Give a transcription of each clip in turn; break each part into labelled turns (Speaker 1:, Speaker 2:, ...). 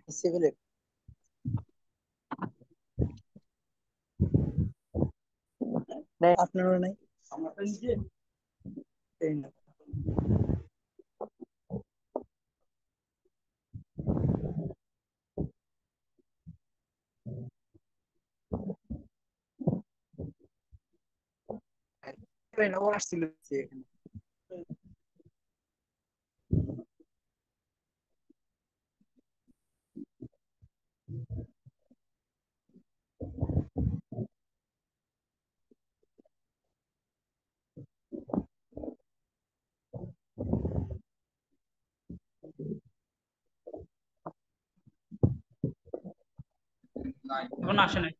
Speaker 1: Civil আপনারও নাই এই না। ও আসছিল এখানে।
Speaker 2: এখন আসে নাই,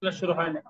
Speaker 2: ক্লাস শুরু হয় না।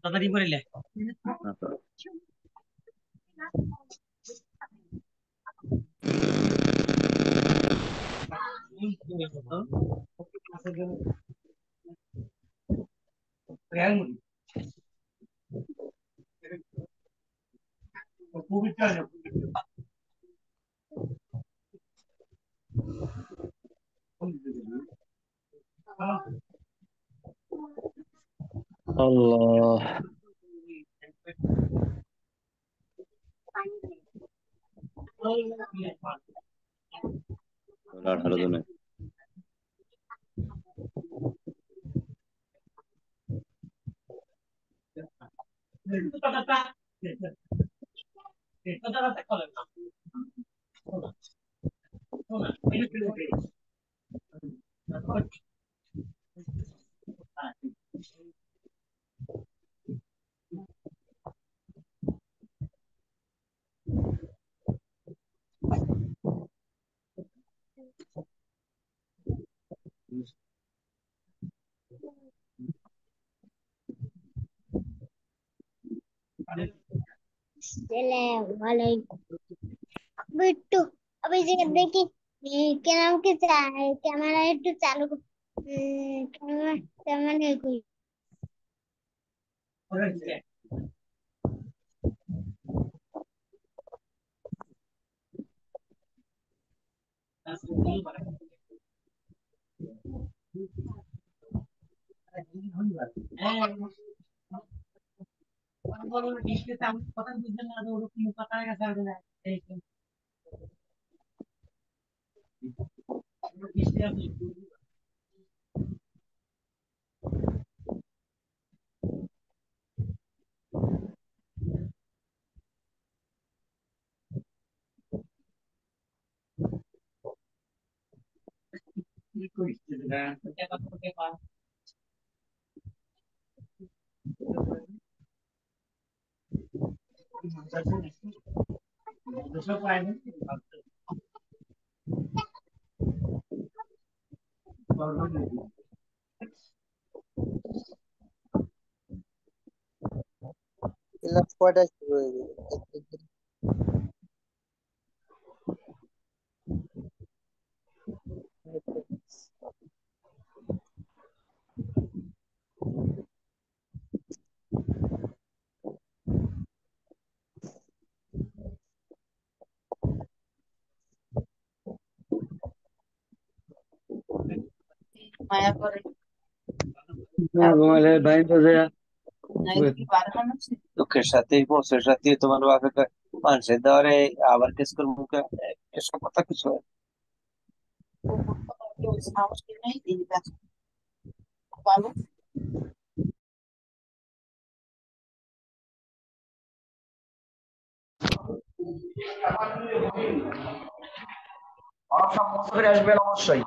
Speaker 2: তাড়াতাড়ি করিলে
Speaker 3: আল্লাহ আর হলো তো না
Speaker 4: बिट्टू अभी जे देखी क्या नाम के कैमरा একটু চালু कैमरा कैमरा नहीं कोई
Speaker 1: ক্লাস কয়টায় শুরু হয়ে যাবে?
Speaker 5: মায়া করে
Speaker 3: ঘুমালে ভাই বোঝে
Speaker 5: নাই কি বারহান আছে
Speaker 6: দুঃখের সাথে বছরের সাথে তোমার বাপে মানুষের দ্বারে আবার কেস করে মুখে এসব কথা কিছু হয় না।
Speaker 5: ও কথা কেউ সাহস কি নাই দিন কাজ ভালো
Speaker 1: সব মুসাফির আসবেন অবশ্যই।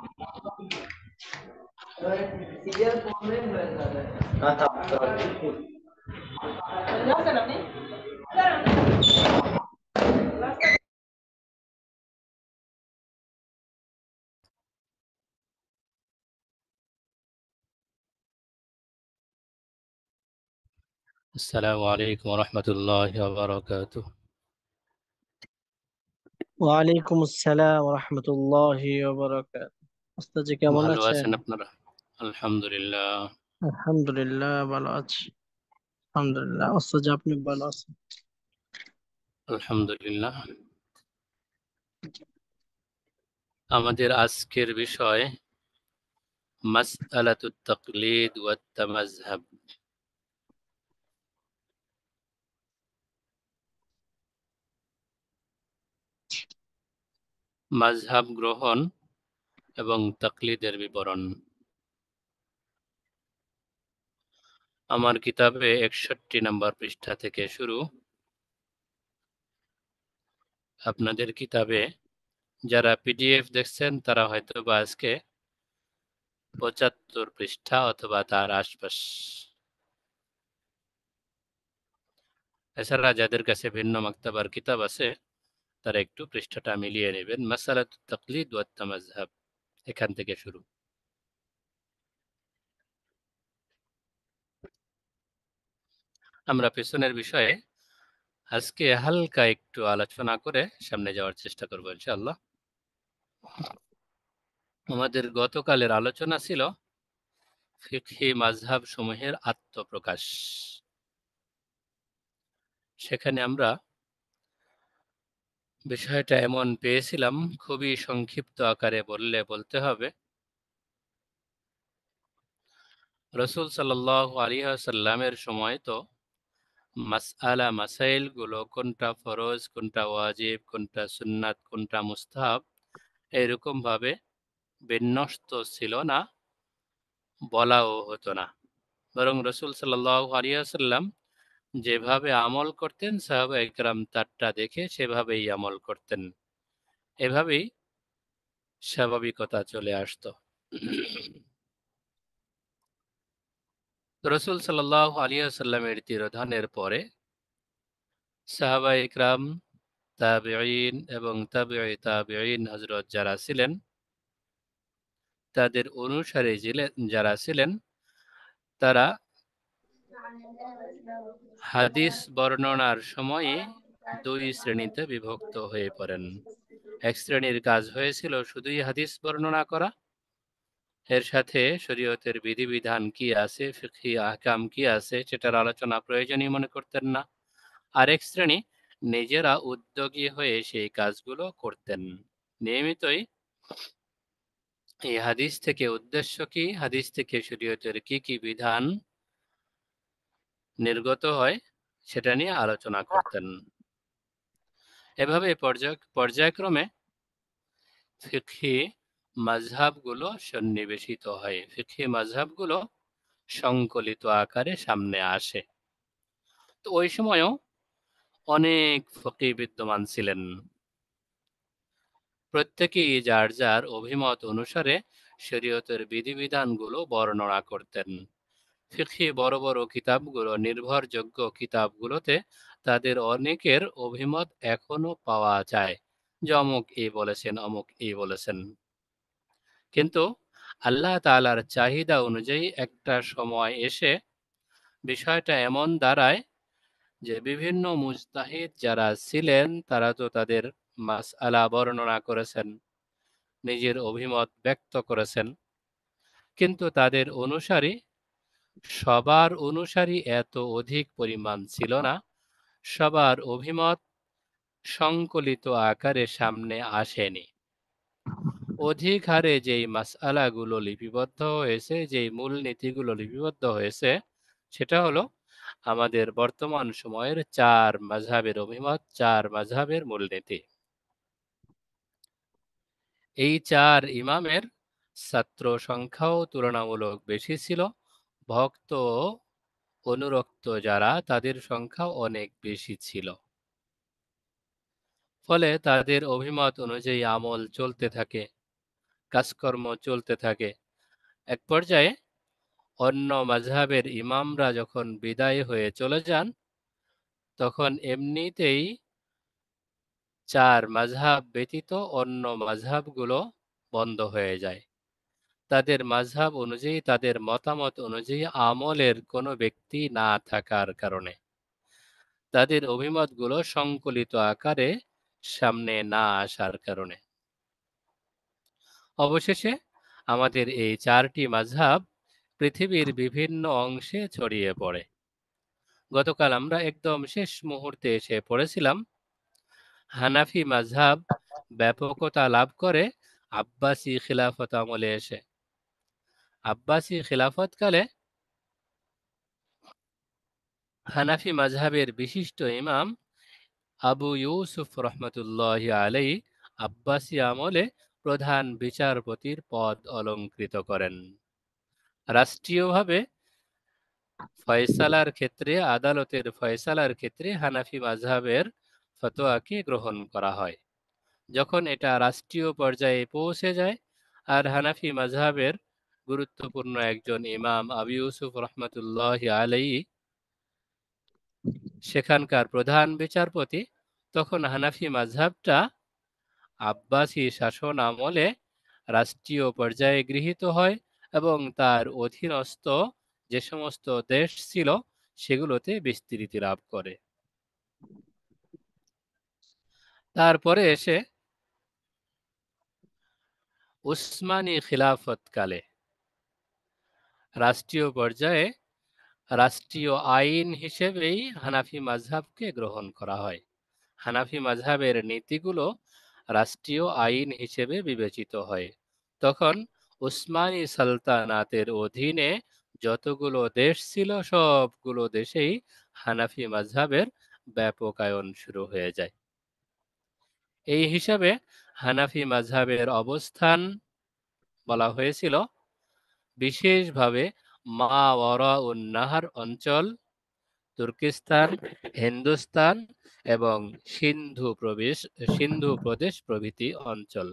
Speaker 7: السلام عليكم ورحمة الله وبركاته.
Speaker 8: ওয়ালাইকুম আসসালাম রাহমাতুল্লাহি ওয়া বারাকাতুহু। ওস্তাদ জি কেমন
Speaker 7: ভালো
Speaker 8: আছেন?
Speaker 7: আছেন আপনারা? আলহামদুলিল্লাহ।
Speaker 8: আলহামদুলিল্লাহ ভালো আছি। আলহামদুলিল্লাহ। ওস্তাদ জি আপনি ভালো আছেন?
Speaker 7: আলহামদুলিল্লাহ। আমাদের আজকের বিষয় মাসআলাতুত তাকলিদ ওয়া তামাযহাব। মাযহাব গ্রহণ এবং তাকলিদের বিবরণ। আমার কিতাবে 61 নম্বর পৃষ্ঠা থেকে শুরু। আপনাদের কিতাবে যারা পিডিএফ দেখছেন তারা হয়তো বা আজকে 75 পৃষ্ঠা অথবা তার আশপাশ। এছাড়া যাদের কাছে ভিন্ন মাকতাবার কিতাব আছে তারা একটু পৃষ্ঠাটা মিলিয়ে নেবেন। মাসআলাতুত তাকলিদ ওয়া তামাযহাব এখান থেকে শুরু। আমরা পেছনের বিষয়ে আজকে হালকা একটু আলোচনা করে সামনে যাওয়ার চেষ্টা করব ইনশাআল্লাহ। আমাদের গতকালের আলোচনা ছিল ফিকহি মাযহাব সমূহের আত্মপ্রকাশ। সেখানে আমরা বিষয়টা এমন পেয়েছিলাম, খুবই সংক্ষিপ্ত আকারে বলতে হবে রাসূল সাল্লাল্লাহু আলাইহি ওয়াসাল্লামের সময় তো মাসআলা মাসাইল গুলো কোনটা ফরজ, কোনটা ওয়াজিব, কোনটা সুন্নাত, কোনটা মুস্তাহাব এরকম ভাবে বিন্যস্ত ছিল না, বলাও হতো না। বরং রাসূল সাল্লাল্লাহু আলাইহি ওয়াসাল্লাম যেভাবে আমল করতেন সাহাবায়ে কেরাম তারটা দেখে সেভাবেই আমল করতেন। এভাবেই স্বাভাবিকতা চলে আসতো। রাসূল সাল্লাল্লাহু আলাইহি ওয়াসাল্লামের তিরোধানের পরে সাহাবায়ে কেরাম, তাবেঈন এবং তাবেঈ তাবেঈন হযরত যারা ছিলেন, তাদের অনুসারী যারা ছিলেন, তারা হাদিস বর্ণনার সময়ে দুই শ্রেণীতে বিভক্ত হয়ে পড়েন। এক শ্রেণীর কাজ হয়েছিল শুধুই হাদিস বর্ণনা করা, এর সাথে শরীয়তের বিধিবিধান কি আছে, ফিকহি আহকাম কি আছে সেটার আলোচনা প্রয়োজনীয় মনে করতেন না। আরেক শ্রেণী নিজেরা উদ্যোগী হয়ে সেই কাজগুলো করতেন। নিয়মিতই এই হাদিস থেকে উদ্দেশ্য কি, হাদিস থেকে শরীয়তের কি কি বিধান নির্গত হয় সেটা নিয়ে আলোচনা করতেন। এভাবে পর্যায়ক্রমে ফিকহি মাযহাবগুলো সন্নিবেশিত হয়, ফিকহি মাযহাবগুলো সংকলিত আকারে সামনে আসে। তো ওই সময়ও অনেক ফকিহ বিদ্যমান ছিলেন। প্রত্যেকেই যার যার অভিমত অনুসারে শরীয়তের বিধিবিধানগুলো বর্ণনা করতেন। ফিকহি বড় বড় কিতাবগুলো, নির্ভরযোগ্য কিতাবগুলোতে তাদের অনেকের অভিমত এখনো পাওয়া যায় যে অমুক এই বলেছেন, অমুক এই বলেছেন। কিন্তু আল্লাহ তাআলার চাহিদা অনুযায়ী একটা সময় এসে বিষয়টা এমন দাঁড়ায় যে বিভিন্ন মুজতাহিদ যারা ছিলেন তারা তো তাদের মাসআলা বর্ণনা করেছেন, নিজের অভিমত ব্যক্ত করেছেন, কিন্তু তাদের সবার অনুসারী এত অধিক পরিমাণ ছিল না, সবার অভিমত সংকলিত আকারে সামনে আসেনি। অধিক হারে যেই মাসআলাগুলো লিপিবদ্ধ হয়েছে, যেই মূলনীতিগুলো লিপিবদ্ধ হয়েছে, সেটা হলো আমাদের বর্তমান সময়ের 4 মাযহাবের অভিমত, 4 মাযহাবের মূলনীতি। এই 4 ইমামের ছাত্র সংখ্যাও তুলনামূলক বেশি ছিল, ভক্ত ও অনুরক্ত যারা তাদের সংখ্যাও অনেক বেশি ছিল। ফলে তাদের অভিমত অনুযায়ী আমল চলতে থাকে, কাজকর্ম চলতে থাকে। এক পর্যায়ে অন্য মাযহাবের ইমামরা যখন বিদায় হয়ে চলে যান, তখন এমনিতেই 4 মাযহাব ব্যতীত অন্য মাযহাবগুলো বন্ধ হয়ে যায়। তাদের মাযহাব অনুযায়ী, তাদের মতামত অনুযায়ী আমলের কোনো ব্যক্তি না থাকার কারণে, তাদের অভিমতগুলো সংকলিত আকারে সামনে না আসার কারণে। অবশেষে আমাদের এই 4টি মাযহাব পৃথিবীর বিভিন্ন অংশে ছড়িয়ে পড়ে। গতকাল আমরা একদম শেষ মুহূর্তে এসে পড়েছিলাম হানাফি মাযহাব ব্যাপকতা লাভ করে আব্বাসী খিলাফত আমলে এসে। আব্বাসী খিলাফতকালে হানাফি মাযহাবের বিশিষ্ট ইমাম আবু ইউসুফ রহমতুল্লাহি আলাইহি আব্বাসী আমলে প্রধান বিচারপতির পদ অলংকৃত করেন। রাষ্ট্রীয়ভাবে ফয়সালার ক্ষেত্রে, আদালতের ফয়সালার ক্ষেত্রে হানাফি মাযহাবের ফতোয়াকে গ্রহণ করা হয়। যখন এটা রাষ্ট্রীয় পর্যায়ে পৌঁছে যায় আর হানাফি মাযহাবের গুরুত্বপূর্ণ একজন ইমাম আবু ইউসুফ রহমতুল্লাহি আলাইহি সেখানকার প্রধান বিচারপতি, তখন হানাফি মাযহাবটা আব্বাসী শাসন আমলে রাষ্ট্রীয় পর্যায়ে গৃহীত হয় এবং তার অধীনস্থ যে সমস্ত দেশ ছিল সেগুলোতে বিস্তৃতি লাভ করে। তারপরে এসে উসমানী খিলাফতকালে রাষ্ট্রীয় পর্যায়ে রাষ্ট্রীয় আইন হিসেবেই হানাফি মাযহাবকে গ্রহণ করা হয়। হানাফি মাযহাবের নীতিগুলো রাষ্ট্রীয় আইন হিসেবে বিবেচিত হয়। তখন উসমানী সালতানাতের অধীনে যতগুলো দেশ ছিল সবগুলো দেশেই হানাফি মাযহাবের ব্যাপকায়ন শুরু হয়ে যায়। এই হিসাবে হানাফি মাযহাবের অবস্থান বলা হয়েছিল বিশেষভাবে মাওয়ারাউন নাহর অঞ্চল, তুর্কিস্তান, হিন্দুস্তান এবং সিন্ধু প্রদেশ প্রভৃতি অঞ্চল।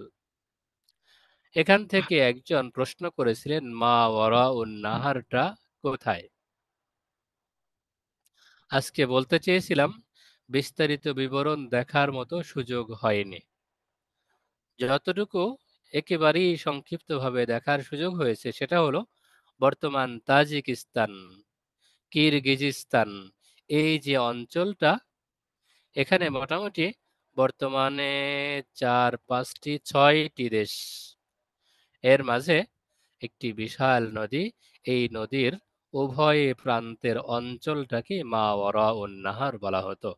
Speaker 7: এখান থেকে একজন প্রশ্ন করেছিলেন মাওয়ারাউন নাহরটা কোথায়? আজকে বলতে চেয়েছিলাম বিস্তারিত বিবরণ দেখার মতো সুযোগ হয়নি। যতটুকু একেবারেই সংক্ষিপ্তভাবে দেখার সুযোগ হয়েছে সেটা হলো বর্তমান তাজিকিস্তান, কিরগিজিস্তান, এই যে অঞ্চলটা, এখানে মোটামুটি বর্তমানে 4, 5টি, 6টি দেশ। এর মাঝে একটি বিশাল নদী। এই নদীর উভয় প্রান্তের অঞ্চলটাকে মাওয়ারাউন নাহার বলা হতো।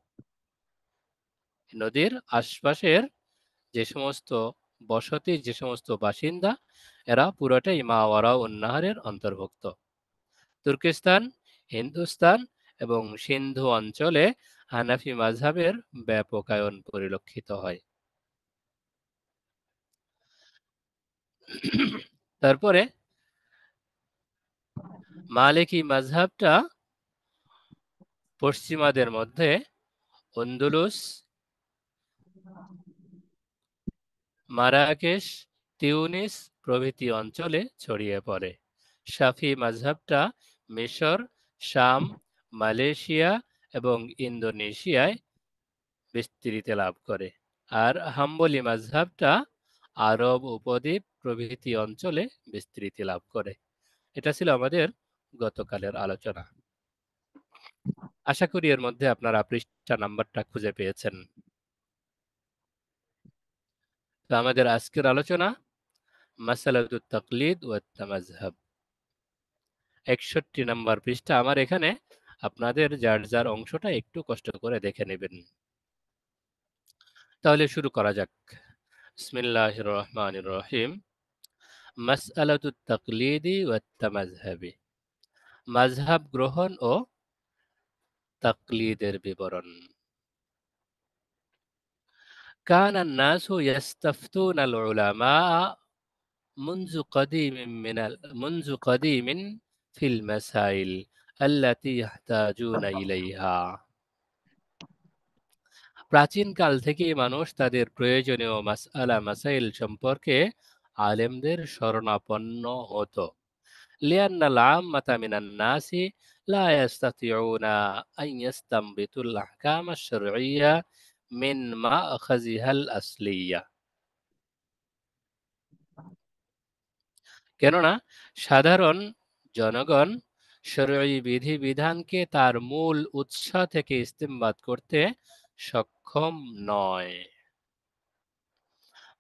Speaker 7: নদীর আশপাশের যে সমস্ত বসতি, যে সমস্ত বাসিন্দা, এরা পুরোটাই মাওয়ারাউন নাহারের অন্তর্ভুক্ত। তুর্কিস্তান, হিন্দুস্তান এবং সিন্ধু অঞ্চলে হানাফি মাযহাবের ব্যাপকায়ন পরিলক্ষিত হয়। তারপরে মালিকি মাযহাবটা পশ্চিমাদের মধ্যে আন্দলুস, মারাকেশ, তিউনিস প্রভৃতি অঞ্চলে ছড়িয়ে পড়ে। শাফি মাযহাবটা মিশর, শাম, মালয়েশিয়া এবং ইন্দোনেশিয়ায় বিস্তৃতি লাভ করে। আর হাম্বলি মাযহাবটা আরব উপদ্বীপ প্রভৃতি অঞ্চলে বিস্তৃতি লাভ করে। এটা ছিল আমাদের গতকালের আলোচনা। আশা করি এর মধ্যে আপনারা পৃষ্ঠা নাম্বারটা খুঁজে পেয়েছেন। তো আমাদের আজকের আলোচনা মাসালাতুত তাকলিদ ওয়াত তামাযহাব, 61 নম্বর পৃষ্ঠা। আমার এখানে আপনাদের যার যার অংশটা একটু কষ্ট করে দেখে নেবেন। তাহলে শুরু করা যাক। বিসমিল্লাহির রহমানির রহিম। মাসআলাতুত তাকলিদি ওয়াত তামাযহাবি, মাযহাব গ্রহণ ও তাকলিদের বিবরণ। কানান নাসু ইস্তাফতুনাল উলামা منذ قديم في المسائل التي يحتاجون إليها। প্রাচীনকাল থেকেই মানুষ তাদের প্রয়োজনীয় মাসআলা মাসাইল সম্পর্কে আলেমদের শরণাপন্ন হতো। লিআন্না আল-আম্মাতা মিনান নাসি লা ইস্তাতিউনা আন ইস্তামবিতুল আহকাম আশ-শারঈয়্যা মিন মাআখাযিহাল আসলিয়্যা। কেননা সাধারণ জনগণ শরঈ বিধিবিধানকে তার মূল উৎস থেকে ইস্তেমবাদ করতে সক্ষম নয়।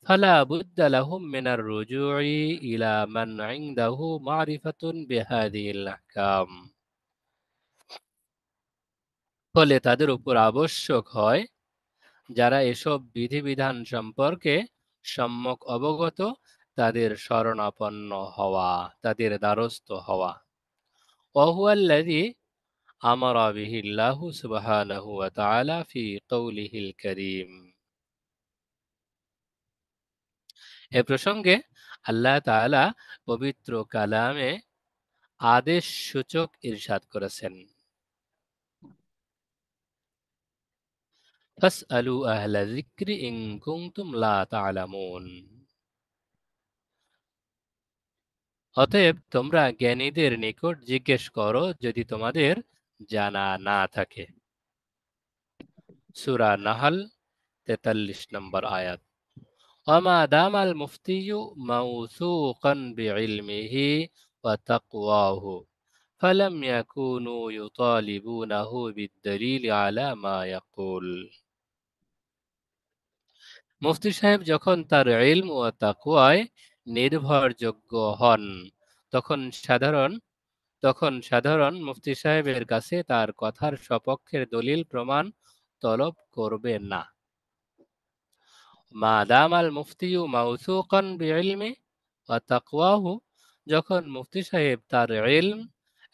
Speaker 7: ফালা বুদ্দা লাহুম মিনার রুজুই ইলা মান ইনদাহু মারিফাতুন বিহাদিহিল আহকাম। ফলে তাদের উপর আবশ্যক হয় যারা এসব বিধিবিধান সম্পর্কে সম্যক অবগত, তাদের শরণাপন্ন হওয়া, তাদের দ্বারস্থ হওয়া। ওয়াহুয়াল্লাযী আমারা বিহিল্লাহু সুবহানাহু ওয়া তাআলা ফি কওলিহিল কারীম। এ প্রসঙ্গে আল্লাহ তাআলা পবিত্র কালামে আদেশ সূচক ইরশাদ করেছেন, ফাসআলু আহলা যিকরি ইন কুনতুম লা তা'লামুন। অতএব তোমরা জ্ঞানীদের নিকট জিজ্ঞেস করো যদি তোমাদের জানা না থাকে। সূরা নাহল 43 নম্বর আয়াত। ওয়ামা দামাল মুফতিয়ু মাওসুকান বিইলমিহি ওয়া তাকওয়াহু ফালাম ইয়াকুনু ইউতালিবুনাহু বিদ-দালিল আলা মা ইয়াকুল। মুফতি সাহেব যখন তার ইলম ও তাকওয়ায় নির্ভরযোগ্য হন, তখন সাধারণ মুফতি সাহেবের কাছে তার কথার সপক্ষের দলিল প্রমাণ তলব করবে না। মা দামাল মুফতিয়ু মাওসুকান বিইলমি ওয়া তাকওয়াহু, যখন মুফতি সাহেব তার ইলম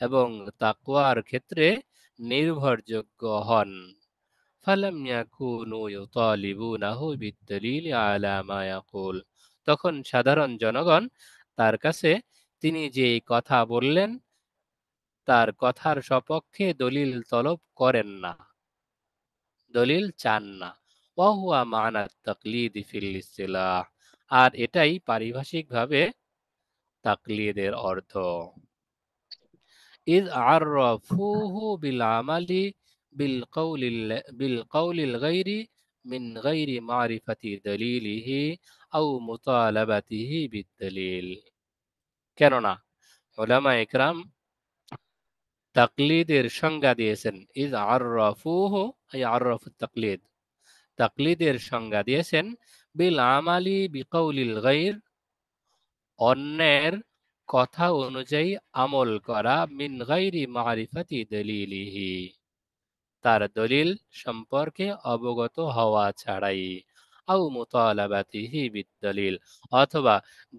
Speaker 7: এবং তাকওয়ার ক্ষেত্রে নির্ভরযোগ্য হন, ফালাম ইয়াকুনু ইউতালিবুনাহু বিদ-দালিল আলা মা ইয়াকুল, তখন সাধারণ জনগণ তার কাছে তিনি যে কথা বললেন তার কথার সপক্ষে দলিল তলব করেন না, দলিল চান না। ওয়া হুয়া মা'না তাকলিদ ফিল ইসতিলাহ, আর এটাই পারিভাষিকভাবে তাকলিদের অর্থ। ইয আররাফুহু বিল আমালি বিল কওলিল গায়রি মিন গায়রি মারিফাতি দালিলিহি আও মুতালাবাতিহি বিদ-দালিল। কেননা উলামায়ে কেরাম তাকলিদের সংজ্ঞা দিয়েছেন, ইয আররাফুহু আই আররাফুত তাকলিদ, তাকলিদের সংজ্ঞা দিয়েছেন বিল আমালি বিকৌলিল গায়র, অন্যের কথা অনুযায়ী আমল করা মিন গায়রি মারিফাতি দলিলিহি, তার দলিল সম্পর্কে অবগত হওয়া ছাড়াই, আও মুতালাবাতিহি বিদলিল, অথবা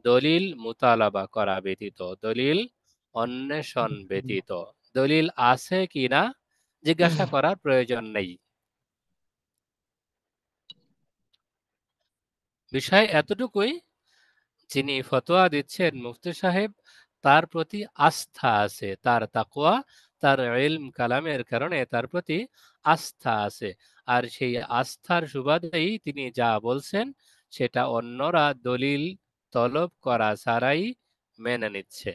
Speaker 7: দলিল মুতালাবা করা ব্যতীত, দলিল অন্বেষণ ব্যতীত। দলিল আছে কিনা জিজ্ঞাসা করার প্রয়োজন নেই। বিষয় এতটুকুই, যিনি ফতোয়া দিচ্ছেন মুফতি সাহেব, তার প্রতি আস্থা আছে, তার তাকওয়া, তার ইলম কালামের কারণে তার প্রতি আস্থা আছে। আর সেই আস্থার সুবাদেই তিনি যা বলছেন সেটা অন্যরা দলিল তলব করা ছাড়াই মেনে নিচ্ছে,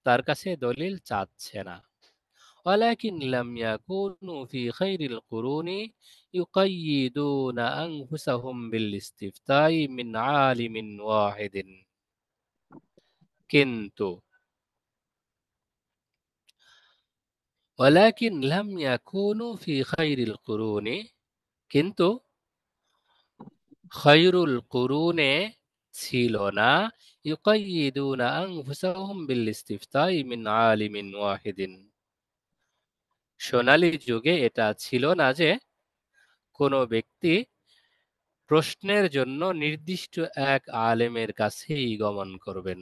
Speaker 7: তার কাছে দলিল চাচ্ছে না। ولكن لم يكونوا في خير القرون يقيدون أنفسهم بالاستفتاء من عالم واحد। কিন্তু ولكن لم يكونوا في خير القرون, কিন্তু খৈরুল কুরুনে ছিল না ইউকাইয়িদুনা আনফুসাহুম বিল ইস্তিফতাই মিন আলিমিন ওয়াহিদিন, সোনালী যুগে এটা ছিল না যে কোনো ব্যক্তি প্রশ্নের জন্য নির্দিষ্ট এক আলেমের কাছেই গমন করবেন,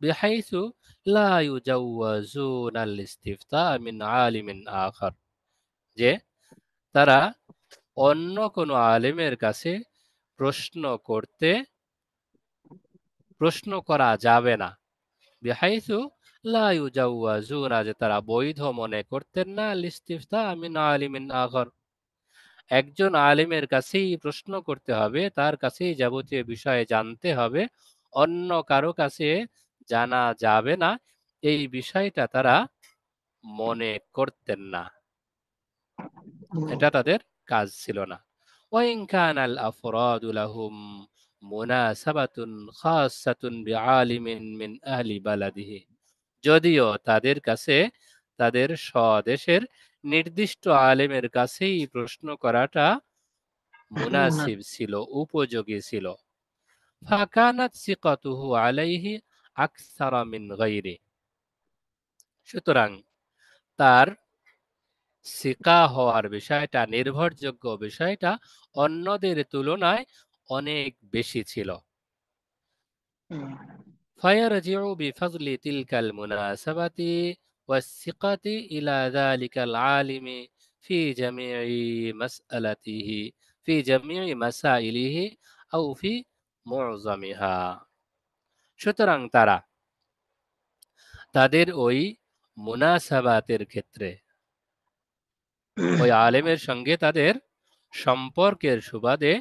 Speaker 7: বিহাইসু লা ইউজাওয়াজুনা আল ইস্তিফতা মিন আলিমিন আখার, যে তারা অন্য কোনো আলেমের কাছে প্রশ্ন করা যাবে না, বিহাইসু লা ইউজাওয়াজুনা, যে তারা বৈধ মনে করতেন না, আল ইস্তিফতা মিন আলিমিন আখার, একজন আলেমের কাছেই প্রশ্ন করতে হবে, তার কাছেই যাবতীয় বিষয়ে জানতে হবে, অন্য কারো কাছে জানা যাবে না, এই বিষয়টা তারা মনে করতেন না, এটা তাদের কাজ ছিল না। ওয়াইন কানাল আফরাদু লাহুম মুনাসাবাতুন খাসাতুন বিআলিমিন মিন আহলি বালাদিহি, যদিও তাদের কাছে তাদের স্বদেশের নির্দিষ্ট আলেমের কাছেই প্রশ্ন করাটা মুনাসিব ছিল, উপযোগী ছিল, ফাকানাত সিকাতুহু আলাইহি আকসারা মিন গায়রি, সুতরাং তার সিকা হওয়ার বিষয়টা, নির্ভরযোগ্য বিষয়টা অন্যদের তুলনায় অনেক বেশি ছিল। ফায়ারজিউ বিফাজলি তিলকাল মুনাসাবাতি ওয়াসসিকাতি ইলা যালিকাল আলিমি ফি জামিই মাসআলাতিহি ফি জামিই মাসাইলিহি আও ফি মুআযামিহা, সুতরাং তারা তাদের ওই মুনাসাবাতের ক্ষেত্রে ওই আলেমের সঙ্গে তাদের সম্পর্কের সুবাদে,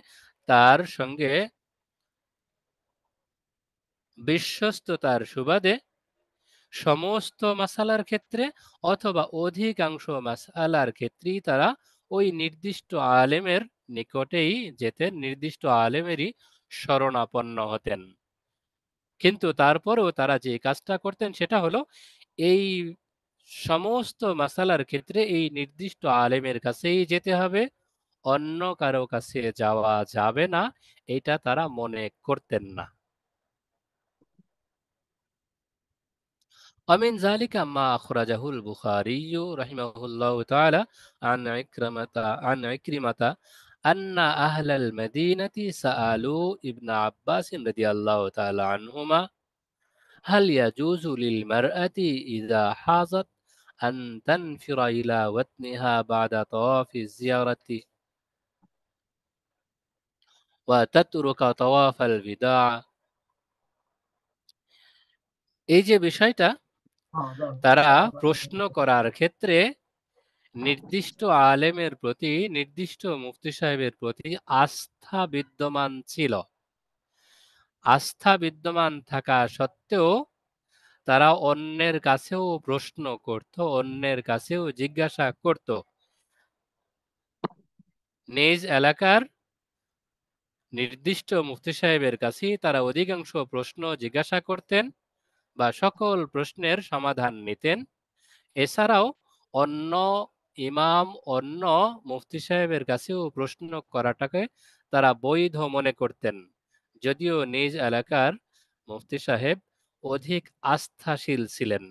Speaker 7: তার সঙ্গে বিশ্বস্ততার সুবাদে সমস্ত মাসালার ক্ষেত্রে অথবা অধিকাংশ মাসালার ক্ষেত্রেই তারা ওই নির্দিষ্ট আলেমের নিকটেই যেতেন, নির্দিষ্ট আলেমেরই শরণাপন্ন হতেন। কিন্তু তারপরেও তারা যে কাজটা করতেন সেটা হলো এই সমস্ত মাসালার ক্ষেত্রে এই নির্দিষ্ট আলেমের কাছেই যেতে হবে, অন্য কারো কাছে যাওয়া যাবে না, এটা তারা মনে করতেন না। ومن ذلك ما أخرجه البخاري رحمه الله تعالى عن عكرمة أن أهل المدينة سألوا ابن عباس رضي الله تعالى عنهما هل يجوز للمرأة إذا حاضت أن تنفر إلى وطنها بعد طواف الزيارة وتترك طواف الوداع, এই যে বিষয়টা, তারা প্রশ্ন করার ক্ষেত্রে নির্দিষ্ট আলেমের প্রতি, নির্দিষ্ট মুফতি সাহেবের প্রতি আস্থা বিদ্যমান ছিল। আস্থা বিদ্যমান থাকা সত্ত্বেও তারা অন্যের কাছেও প্রশ্ন করত, অন্যের কাছেও জিজ্ঞাসা করত। নিজ এলাকার নির্দিষ্ট মুফতি সাহেবের কাছে তারা অধিকাংশ প্রশ্ন জিজ্ঞাসা করতেন বা সকল প্রশ্নের সমাধান নিতেন। এছাড়াও অন্য ইমাম, অন্য মুফতি সাহেবের কাছেও প্রশ্ন করাটাকে তারা বৈধ মনে করতেন, যদিও নিজ এলাকার মুফতি সাহেব অধিক আস্থাশীল ছিলেন।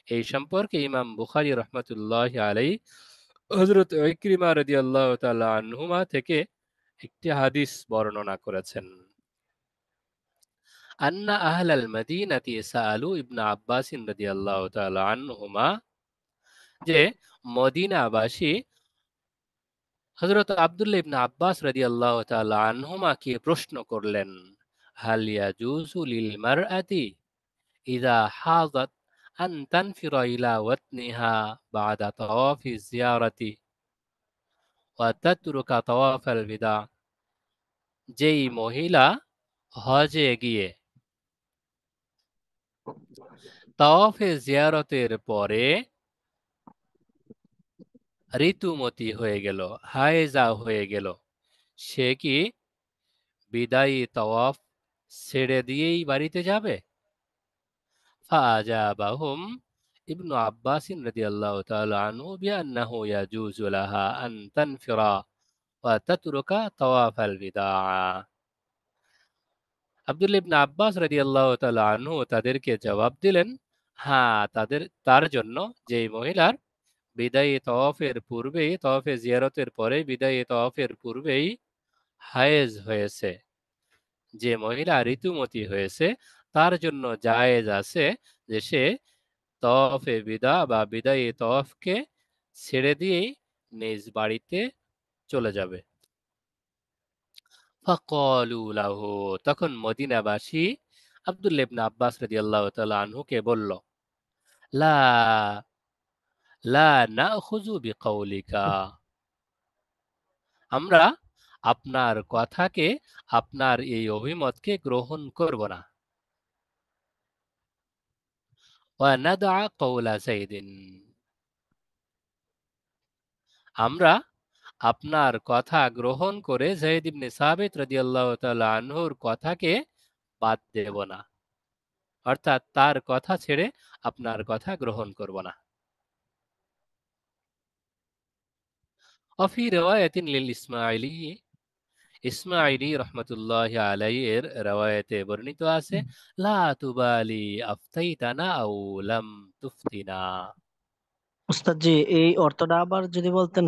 Speaker 7: এই সম্পর্কে ইমাম বুখারী রহমাতুল্লাহ আলাইহি হযরত ইকরিমা রাদিয়াল্লাহু তাআলা আনহুমা থেকে একটি হাদিস বর্ণনা করেছেন। আন্না আহলাল মদিনাতি সাআলু ইবনে আব্বাস রাদিয়াল্লাহু তাআলা আনহুমা, যে মদিনাবাসী হযরত আব্দুল্লাহ ইবনে আব্বাস রাদিয়াল্লাহু তাআলা আনহুমাকে প্রশ্ন করলেন, হাল ইয়াজুজু লিল মারআতি ইযা হাযাত আন তানফিরা ইলা ওয়াতনিহা বা'দা তাওয়াফি জিয়ারাতি ওয়া তাতরুকা তাওয়াফাল বিদা। যেই মহিলা হজে গিয়ে তাওয়াফে জিয়ারতের পরে ঋতুমতী হয়ে গেল, হায়েজা হয়ে গেল, সে কি বিদায়ী তাওয়াফ ছেড়ে দিয়েই বাড়িতে যাবে? ফাআজাবাহুম ইবনু আব্বাস রাদিয়াল্লাহু তাআলা আনহু বিআন্নাহু ইয়াজুজু লাহা আন তানফিরা ওয়া তাতরুকা তাওয়াফাল বিদা। আব্দুল্লাহ ইবনে আব্বাস রাদিয়াল্লাহু তাআলা আনহু তাদেরকে জবাব দিলেন, হ্যাঁ, তার জন্য যেই মহিলার বিদায়ী তাওয়াফের পূর্বেই, তাওয়াফে জিয়ারতের পরে বিদায়ী তাওয়াফের পূর্বেই হায়েজ হয়েছে, যে মহিলা ঋতুমতী হয়েছে, তার জন্য জায়েজ আছে যে সে তাওয়াফে বিদা বা বিদায়ী তাওয়াফকে ছেড়ে দিয়েই নিজ বাড়িতে চলে যাবে। ফাকালু লাহু, তখন মদিনাবাসী আব্দুল্লাহ ইবনে আব্বাস রাদিয়াল্লাহু তাআলা আনহুকে বলল, লা লা নাখুযু বিকাউলিকা, আমরা আপনার কথাকে, আপনার এই অভিমতকে গ্রহণ করব না। ওয়া নাদআ কওলা যায়েদিন, আমরা আপনার কথা গ্রহণ করে যায়েদ ইবনে সাবিত রাদিয়াল্লাহু তাআলা আনহুর কথাকে বাদ দেব না, অর্থাৎ তার কথা ছেড়ে আপনার কথা গ্রহণ করব না। অফি রিওয়ায়াতিন লিল ইসমাইলি, ইসমাইলি রহমতুল্লাহ আলাইহির রিওয়ায়াতে বর্ণিত আছে, লা তুবালি আফতাইতানা আও লাম তুফতিনা।
Speaker 8: উস্তাদ জি, এই অর্থটা আবার যদি বলতেন।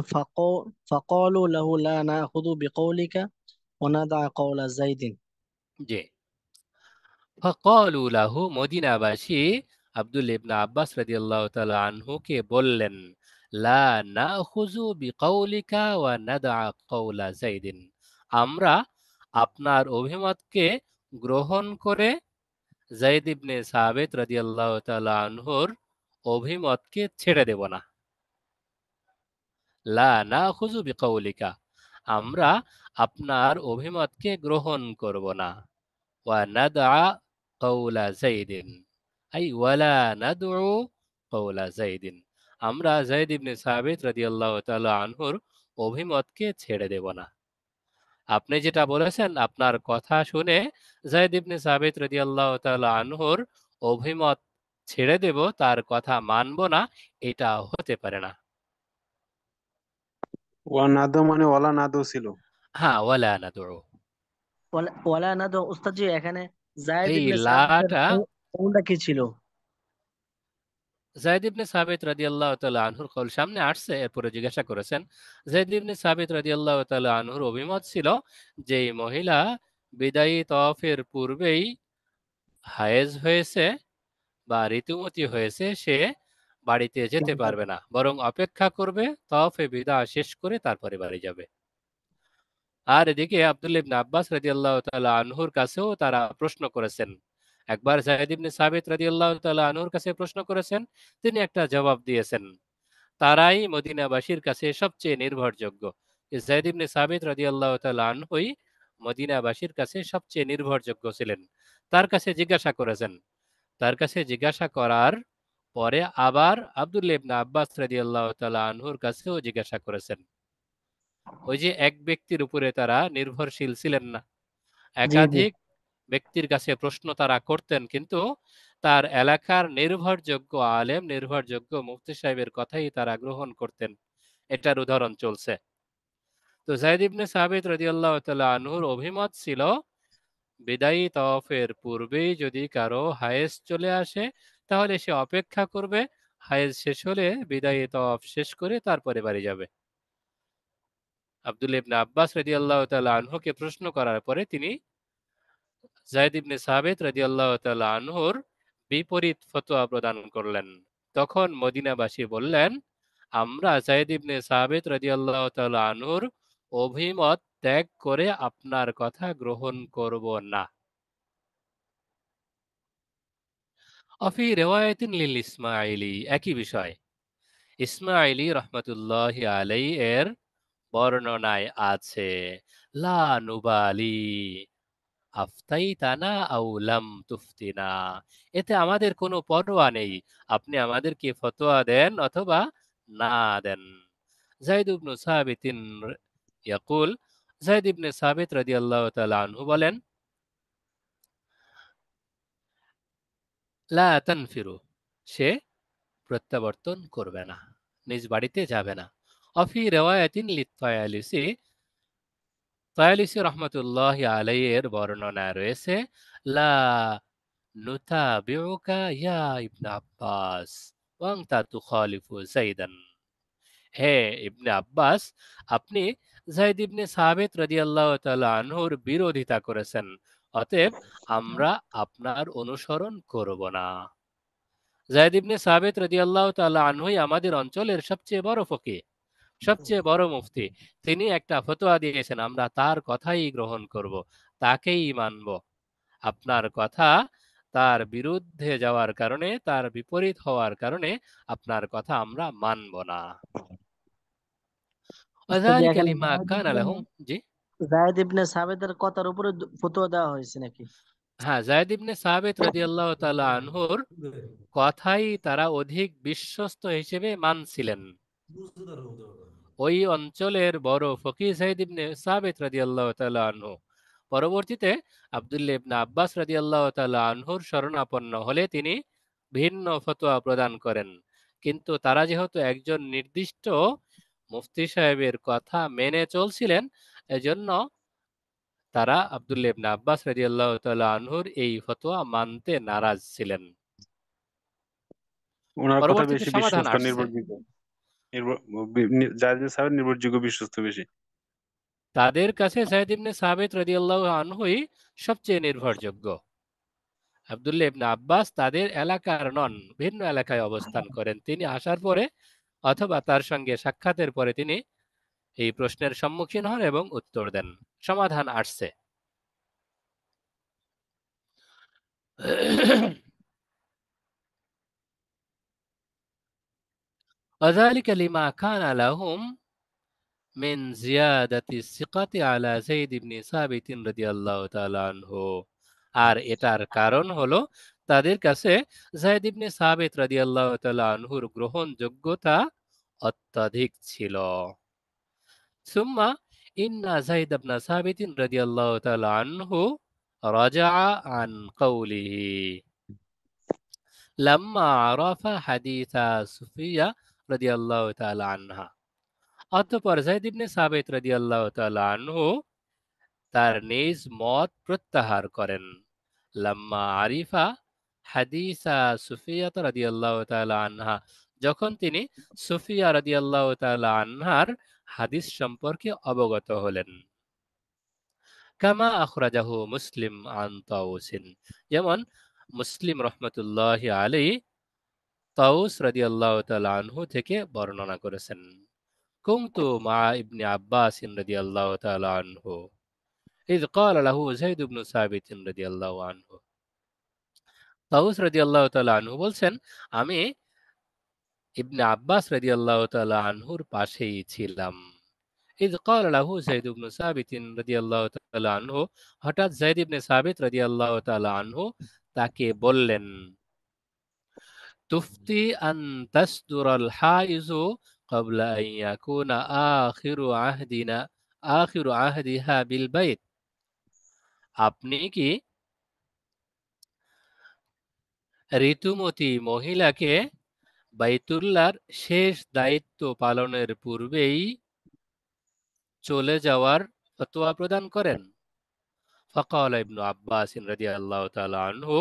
Speaker 8: ফাকালু লাহু লা নাখুযু বিকাউলিকা ওয়া নাদা কাওলা যাইদিন।
Speaker 7: জি, ফাকালু লাহু, মদিনাবাসী আব্দুল্লাহ ইবনে আব্বাস রাদিয়াল্লাহু তাআলা আনহুকে বললেন, লা নাখুযু বিকাউলিকা ওয়া নাদা কাওলা যাইদিন, আমরা আপনার অভিমতকে গ্রহণ করে যায়েদ ইবনে সাবিত রাদিয়াল্লাহু তাআলা আনহুর অভিমতকে ছেড়ে দেব না। লা নাখুযু বিকাউলিকা, আমরা আপনার অভিমতকে গ্রহণ করব না। ওয়া নাদআ কাওলা যায়েদিন, আই ওয়ালা নাদউ কাওলা যায়েদিন, আমরা যায়েদ ইবনে সাবিত রাদিয়াল্লাহু তাআলা আনহুর অভিমতকে ছেড়ে দেব না। আপনি যেটা বলেছেন, আপনার কথা শুনে যায়েদ ইবনে সাবিত রাদিয়াল্লাহু তাআলা আনহুর অভিমত ছেড়ে দেব, তার কথা মানব না, এটা হতে পারে না।
Speaker 9: ওয়ানাদো মানে ওয়ালা নাদো ছিল।
Speaker 7: হ্যাঁ, ওয়ালা নাদউ,
Speaker 8: ওয়ালা নাদু। উস্তাদ জি, এখানে যায়েদ
Speaker 7: এই
Speaker 8: ইবনে সাবিতের
Speaker 7: লাটা
Speaker 8: কওলটা কি ছিল?
Speaker 7: যায়েদ ইবনে সাবিত রাদিয়াল্লাহু তাআলা আনহুর কওল সামনে আসছে, এরপরে জিজ্ঞাসা করেছেন। যায়েদ ইবনে সাবিত রাদিয়াল্লাহু তাআলা আনহুর অভিমত ছিল যে এই মহিলা বিদায়ী তাওয়াফের পূর্বেই হায়েজ হয়েছে বা ঋতুমতী হয়েছে, সে বাড়িতে যেতে পারবে না, বরং অপেক্ষা করবে, তাওয়াফে বিদা শেষ করে তারপরে বাড়ি যাবে। আর এদিকে আব্দুল্লাহ ইবনে আব্বাস রাদিয়াল্লাহু তাআলা আনহুর কাছেও তারা প্রশ্ন করেছেন। একবার যায়েদ ইবনে সাবিত রাদিয়াল্লাহু তাআলা আনহুর কাছে প্রশ্ন করেছেন, তিনি একটা জবাব দিয়েছেন। তারাই মদিনাবাসীর কাছে সবচেয়ে নির্ভরযোগ্য। যায়েদ ইবনে সাবিত রাদিয়াল্লাহু তাআলা আনহুই মদিনাবাসীর কাছে সবচেয়ে নির্ভরযোগ্য ছিলেন। তার কাছে জিজ্ঞাসা করেছেন। তার কাছে জিজ্ঞাসা করার পরে আবার আব্দুল্লাহ ইবনে আব্বাস রাদিয়াল্লাহু তাআলা আনহুর কাছেও জিজ্ঞাসা করেছেন। ওই যে এক ব্যক্তির উপরে তারা নির্ভরশীল ছিলেন না,
Speaker 8: জি জি।
Speaker 7: একাধিক ব্যক্তির কাছে প্রশ্ন তারা করতেন, কিন্তু তার এলাকার নির্ভরযোগ্য আলেম, নির্ভরযোগ্য মুফতি সাহেবের কথাই তারা গ্রহণ করতেন। এটার উদাহরণ চলছে। তো যায়েদ ইবনে সাবিত রাদিয়াল্লাহু তাআলা আনহুর অভিমত ছিল বিদায়ী তওয়াফের পূর্বেই যদি কারো হায়েজ চলে আসে তাহলে সে অপেক্ষা করবে, হায়েজ শেষ হলে বিদায়ী তওয়াফ শেষ করে তারপরে বাড়ি যাবে। আব্দুল্লাহ ইবনে আব্বাস রাদিয়াল্লাহু তাআলা আনহুকে প্রশ্ন করার পরে তিনি যায়েদ ইবনে সাবিত রাদিয়াল্লাহু তাআলা আনহুর বিপরীত ফতোয়া প্রদান করলেন। তখন মদিনাবাসী বললেন, আমরা যায়েদ ইবনে সাবিত রাদিয়াল্লাহু তাআলা আনহুর অভিমত ত্যাগ করে আপনার কথা গ্রহণ করব না। অফি রিওয়ায়াতিন লিল ইসমাইলি, একই বিষয় ইসমাইলি রহমাতুল্লাহি আলাইহি এর বর্ণনায় আছে, লা নুবালি আফতাইতানা আও লাম তুফতিনা, এতে আমাদের কোনো পরোয়া নেই, আপনি আমাদেরকে ফতোয়া দেন অথবা না দেন। যায়েদ ইবনে সাবিতিন ইয়াকুল, যায়েদ ইবনে সাবিত রাদিয়াল্লাহু তাআলা আনহু বলেন, লা তানফিরু, সে প্রত্যাবর্তন করবে না, নিজ বাড়িতে যাবে না। অফি রিওয়ায়াতিন লিত-তায়ালিসি, তায়ালিসি রহমাতুল্লাহি আলাইহি এর বর্ণনায় রয়েছে, লা নুতাবিউকা ইয়া ইবনে আব্বাস ওয়া আনতা তুখালিফু যায়দান, হে ইবনে আব্বাস, আপনি যায়েদ ইবনে সাবিত রাদিয়াল্লাহু তাআলা আনহুর বিরোধিতা করেছেন, অতএব আমরা আপনার অনুসরণ করব না। যায়েদ ইবনে সাবিত রাদিয়াল্লাহু তাআলা আনহুই আমাদের অঞ্চলের সবচেয়ে বড় ফকিহ, সবচেয়ে বড় মুফতি। তিনি একটা ফতোয়া দিয়েছেন, আমরা তার কথাই গ্রহণ করব, তাকেই মানব। আপনার কথা তার বিরুদ্ধে যাওয়ার কারণে, তার বিপরীত হওয়ার কারণে আপনার কথা আমরা মানব না।
Speaker 8: উস্তাদ জি,
Speaker 7: ওয়াযালিকা
Speaker 8: এখানে
Speaker 7: লিমা কানা লাহুম, জি
Speaker 8: জায়েদ ইবনে সাবেদের কথার উপরে ফতোয়া দেওয়া হয়েছে নাকি?
Speaker 7: হ্যাঁ, যায়েদ ইবনে সাবিত রাদিয়াল্লাহু তাআলা আনহুর কথাই তারা অধিক বিশ্বস্ত হিসেবে মানছিলেন। ওই অঞ্চলের বড় ফকিহ যায়েদ ইবনে সাবিত রাদিয়াল্লাহু তাআলা আনহু। পরবর্তীতে আব্দুল্লাহ ইবনে আব্বাস রাদিয়াল্লাহু তাআলা আনহুর শরণাপন্ন হলে তিনি ভিন্ন ফতোয়া প্রদান করেন, কিন্তু তারা যেহেতু একজন নির্দিষ্ট মুফতি সাহেবের কথা মেনে চলছিলেন, এজন্য তারা আব্দুল্লাহ ইবনে আব্বাস রাদিয়াল্লাহু তাআলা আনহুর এই ফতোয়া মানতে নারাজ ছিলেন।
Speaker 9: ওনার কথা
Speaker 7: পরবর্তীতে
Speaker 9: বেশি
Speaker 7: সমাধান
Speaker 9: বিশ্বস্ত,
Speaker 7: আসছে,
Speaker 9: নির্ভরযোগ্য। জায়েদ সাহেব নির্ভরযোগ্য, বিশ্বস্ত বেশি।
Speaker 7: তাদের কাছে যায়েদ ইবনে সাবিত রাদিয়াল্লাহু আনহুই সবচেয়ে নির্ভরযোগ্য। আব্দুল্লাহ ইবনে আব্বাস তাদের এলাকার নন, ভিন্ন এলাকায় অবস্থান করেন। তিনি আসার পরে অথবা তার সঙ্গে সাক্ষাতের পরে তিনি এই প্রশ্নের সম্মুখীন হন এবং উত্তর দেন। সমাধান আসছে। وذلك لما كان لهم من زيادة الثقة على زيد بن ثابت رضي الله تعالى عنه, আর এটার কারণ হলো তাদের কাছে যায়েদ ইবনে সাবিত রাদিয়াল্লাহু তাআলা আনহুর গ্রহণযোগ্যতা অত্যাধিক ছিল। সুম্মা ইন্না যায়েদ ইবনে সাবিত রাদিয়াল্লাহু তাআলা আনহু রাজাআ আন কওলিহি লাম্মা আরাফা হাদিসা সুফিয়া রাদিয়াল্লাহু তাআলা আনহা। অতঃপর যায়েদ ইবনে সাবিত রাদিয়াল্লাহু তাআলা আনহু তার নিজ মত প্রত্যাহার করেন। লাম্মা আরিফা হাদিসা সুফিয়া রাদিয়াল্লাহু তাআলা আনহা, যখন তিনি সুফিয়া রাদিয়াল্লাহু তাআলা আনহার হাদিস সম্পর্কে অবগত হলেন। কামা আখরাজাহু মুসলিম আন তাউসিন, যেমন মুসলিম রহমতুল্লাহি আলাইহি তাউস রাদিয়াল্লাহু তাআলা আনহু থেকে বর্ণনা করেছেন। কুনতু মা ইবনে আব্বাস রাদিয়াল্লাহু তাআলা আনহু ইয ক্বালা লাহু যায়েদ ইবনে সাবিত রাদিয়াল্লাহু আনহু। তাউস রাদিয়াল্লাহু তাআলা আনহু বলছেন, আমি ইবনে আব্বাস রাদিয়াল্লাহু তাআলা আনহুর পাশেই ছিলাম। ইয ক্বালা লাহু যায়েদ ইবনে সাবিত রাদিয়াল্লাহু তাআলা আনহু, হঠাৎ যায়েদ ইবনে সাবিত রাদিয়াল্লাহু তাআলা আনহু তাকে বললেন, তুফতি আন তাসদুরাল হাইজু ক্বাবলা আন ইয়াকুনা আখিরু আহদিহা বিল বাইত, আপনি কি ঋতুমতী মহিলাকে বাইতুল্লাহর শেষ দায়িত্ব পালনের পূর্বেই চলে যাওয়ার ফতোয়া প্রদান করেন? ফাকাল ইবনু আব্বাস রাদিয়াল্লাহু তাআলা আনহু,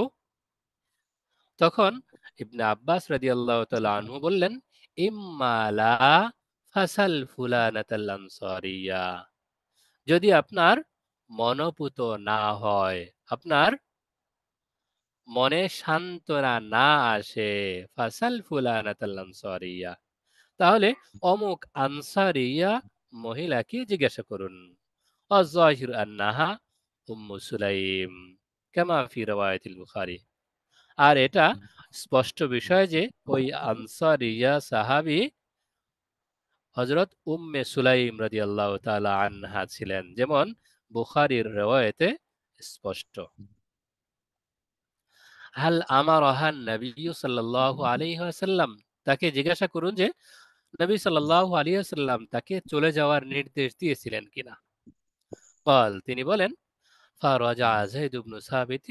Speaker 7: তখন ইবনে আব্বাস রাদিয়াল্লাহু তাআলা আনহু বললেন, ইম্মা লা ফাসাল ফুলানাতাল আনসারিয়া, যদি আপনার মনোপুত না হয়, আপনার মনে সান্ত্বনা না আসে, ফাসাল ফুলানাতাল আনসারিয়া, তাহলে অমুক আনসারিয়া মহিলাকে জিজ্ঞাসা করুন। আয-যাহির আন্নাহা উম্মু সুলাইম কামা ফি রাওয়ায়াতিল বুখারী। আর এটা স্পষ্ট বিষয় যে ওই আনসারিয়া সাহাবী হযরত উম্মে সুলাইম রাদিয়াল্লাহু তাআলা আনহা ছিলেন, যেমন বুখারীর riwayate স্পষ্ট। হাল আমারাহা নবী সাল্লাল্লাহু আলাইহি ওয়াসাল্লাম, তাকে জিজ্ঞাসা করুন যে নবী সাল্লাল্লাহু আলাইহি ওয়াসাল্লাম তাকে চলে যাওয়ার নির্দেশ দিয়েছিলেন কিনা। قال, তিনি বলেন, ফারাজা যায়েদ ইবনে সাবিত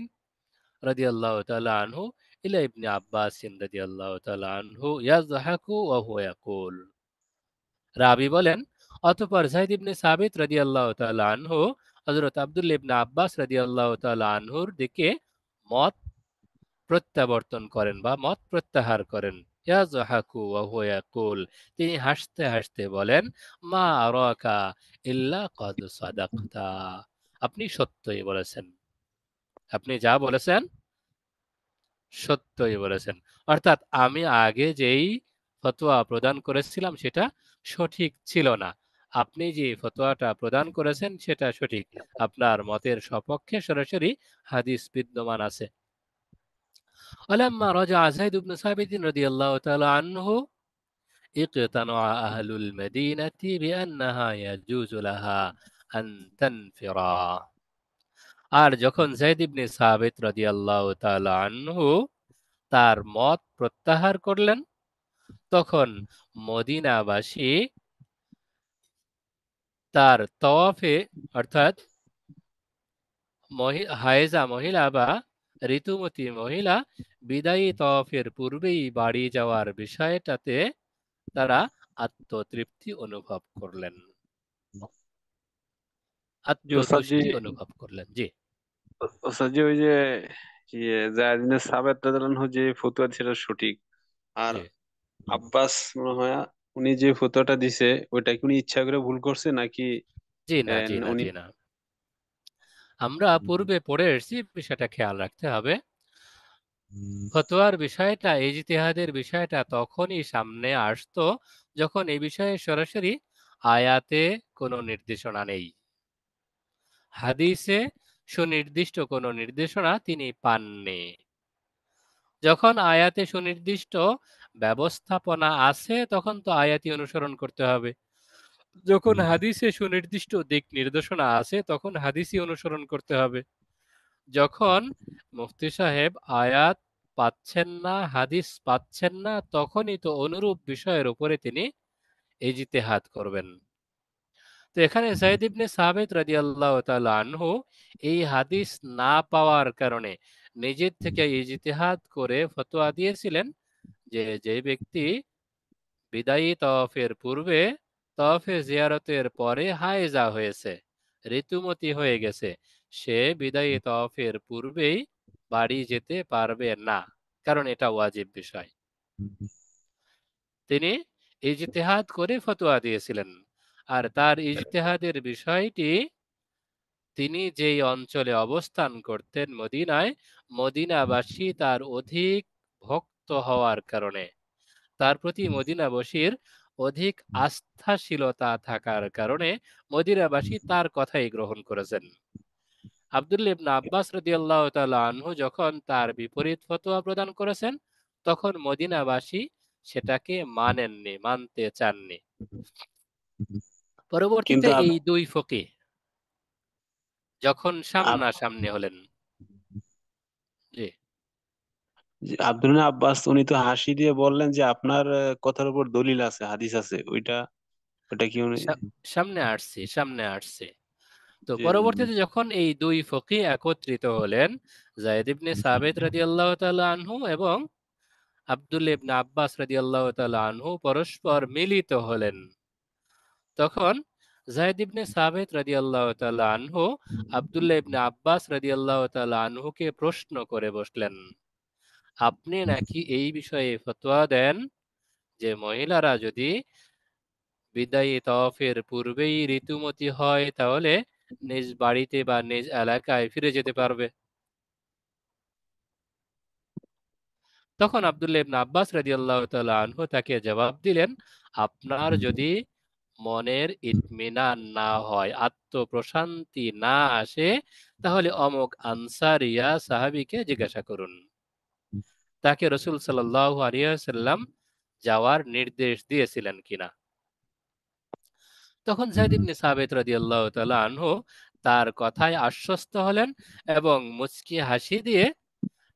Speaker 7: রাদিয়াল্লাহু তাআলা আনহু ইলা ইবনে আব্বাস রাদিয়াল্লাহু তাআলা আনহু ইয়াযহাকু ওয়া হুয়া ইয়াকুল। রাবি বলেন, অতঃপর যায়েদ ইবনে সাবিত রাদিয়াল্লাহু তাআলা আনহু হযরত আব্দুল্লাহ ইবনে আব্বাস রাদিয়াল্লাহু তাআলা আনহুর দিকে মত প্রত্যাবর্তন করেন বা মত প্রত্যাহার করেন। ইয়াযহাকু ওয়া হুয়া ইয়াকুল, তিনি হাসতে হাসতে বলেন, মা আরাকা ইল্লা ক্বাদ সাদাকতা, আপনি সত্যই বলেছেন, আপনি যা বলেছেন সত্যই বলেছেন। অর্থাৎ আমি আগে যেই ফতোয়া প্রদান করেছিলাম সেটা সঠিক ছিল না, আপনি যে ফতোয়াটা প্রদান করেছেন সেটা সঠিক, আপনার মতের সপক্ষে সরাসরি হাদিস বিদ্যমান আছে। ولما رجع زيد بن ثابت رضي الله تعالى عنه اقتنع أهل المدينة بأنها يجوز لها أن تنفرا। আর যখন যায়েদ ইবনে সাবিত রাদিয়াল্লাহু তাআলা আনহু তার মত প্রত্যাহার করলেন, তখন মদিনাবাসী তার তওয়াফে, অর্থাৎ হায়েজা মহিলা বা ঋতুমতী মহিলা বিদায়ী তওয়াফের পূর্বেই বাড়ি যাওয়ার বিষয়টাতে তারা আত্মতৃপ্তি অনুভব করলেন, আত্মতুষ্টি অনুভব করলেন। জি
Speaker 9: ওস্তাদ জি, ওই যে যায়েদ ইবনে সাবিত রাদিয়াল্লাহু আনহু যে ফতোয়া সেটা সঠিক, আর
Speaker 7: জি
Speaker 9: আব্বাস মনে হয় উনি যে ফতোয়াটা দিছে ওইটা কি উনি ইচ্ছা করে ভুল করছে নাকি
Speaker 7: জি না জি না
Speaker 9: উনি
Speaker 7: জি না, আমরা পূর্বে পড়ে এসেছি, বিষয়টা খেয়াল রাখতে হবে। ফতোয়ার বিষয়টা, ইজতিহাদের বিষয়টা তখনই সামনে আসতো যখন এই বিষয়ে সরাসরি আয়াতে কোনো নির্দেশনা নেই, হাদিসে সুনির্দিষ্ট কোনো নির্দেশনা তিনি পাননি। যখন আয়াতে সুনির্দিষ্ট ব্যবস্থাপনা আছে তখন তো আয়াতি অনুসরণ করতে হবে, যখন হাদিসে সুনির্দিষ্ট দিক নির্দেশনা আছে তখন হাদিসই অনুসরণ করতে হবে। যখন মুফতি সাহেব আয়াত পাচ্ছেন না, হাদিস পাচ্ছেন না, তখনই তো অনুরূপ বিষয়ের উপরে তিনি ইজতিহাদ করবেন। তো এখানে যায়েদ ইবনে সাবিত রাদিয়াল্লাহু তাআলা আনহু এই হাদিস না পাওয়ার কারণে নিজের থেকে ইজতিহাদ করে ফতোয়া দিয়েছিলেন যে যে ব্যক্তি বিদায়ী তওয়াফের পূর্বে তওয়াফে জিয়ারতের পরে হায়েজা হয়েছে, ঋতুমতী হয়ে গেছে, সে বিদায়ী তওয়াফের পূর্বেই বাড়ি যেতে পারবে না, কারণ এটা ওয়াজিব বিষয়। তিনি ইজতিহাদ করে ফতোয়া দিয়েছিলেন, আর তার ইজতিহাদের বিষয়টি তিনি যেই অঞ্চলে অবস্থান করতেন মদিনায়, মদিনাবাসী তার অধিক ভক্ত হওয়ার কারণে, তার প্রতি মদিনাবাসীর অধিক আস্থাশীলতা থাকার কারণে মদিনাবাসী তার কথাই গ্রহণ করেছেন। আব্দুল্লাহ ইবনে আব্বাস রাদিয়াল্লাহু তাআলা আনহু যখন তার বিপরীত ফতোয়া প্রদান করেছেন তখন মদিনাবাসী সেটাকে মানেননি, মানতে চাননি। পরবর্তীতে এই দুই ফকিহ যখন সামনাসামনি হলেন, জি
Speaker 9: আব্দুল্লাহ আব্বাস উনি তো হাসি দিয়ে বললেন যে আপনার কথার উপর দলিল আছে, হাদিস আছে, ওইটা কি উনি
Speaker 7: সামনে আসছে। তো পরবর্তীতে যখন এই দুই ফকিহ একত্রিত হলেন, যায়েদ ইবনে সাবিত রাদিয়াল্লাহু তাআলা আনহু এবং আব্দুল্লাহ ইবনে আব্বাস রাদিয়াল্লাহু তাআলা আনহু পরস্পর মিলিত হলেন, তখন যায়েদ ইবনে সাবিত রাদিয়াল্লাহু তাআলা আনহু আব্দুল্লাহ ইবনে আব্বাস রাদিয়াল্লাহু তাআলা আনহুকে প্রশ্ন করে বসলেন, আপনি নাকি এই বিষয়ে ফতোয়া দেন যে মহিলারা যদি বিদায়ী তাওয়াফের পূর্বেই ঋতুমতী হয় তাহলে নিজ বাড়িতে বা নিজ এলাকায় ফিরে যেতে পারবে। তখন আব্দুল্লাহ ইবনে আব্বাস রাদিয়াল্লাহু তাআলা আনহু তাকে জবাব দিলেন, আপনার যদি মনের ইতমিনান না হয়, আত্মপ্রশান্তি না আসে, তাহলে অমুক আনসারিয়া সাহাবীকে জিজ্ঞাসা করুন। তাকে রাসূল সাল্লাল্লাহু আলাইহি ওয়াসাল্লাম যাওয়ার নির্দেশ দিয়েছিলেন কিনা। তখন যায়েদ ইবনে সাবিত রাদিয়াল্লাহু তাআলা আনহু তার কথায় আশ্বস্ত হলেন এবং মুচকি হাসি দিয়ে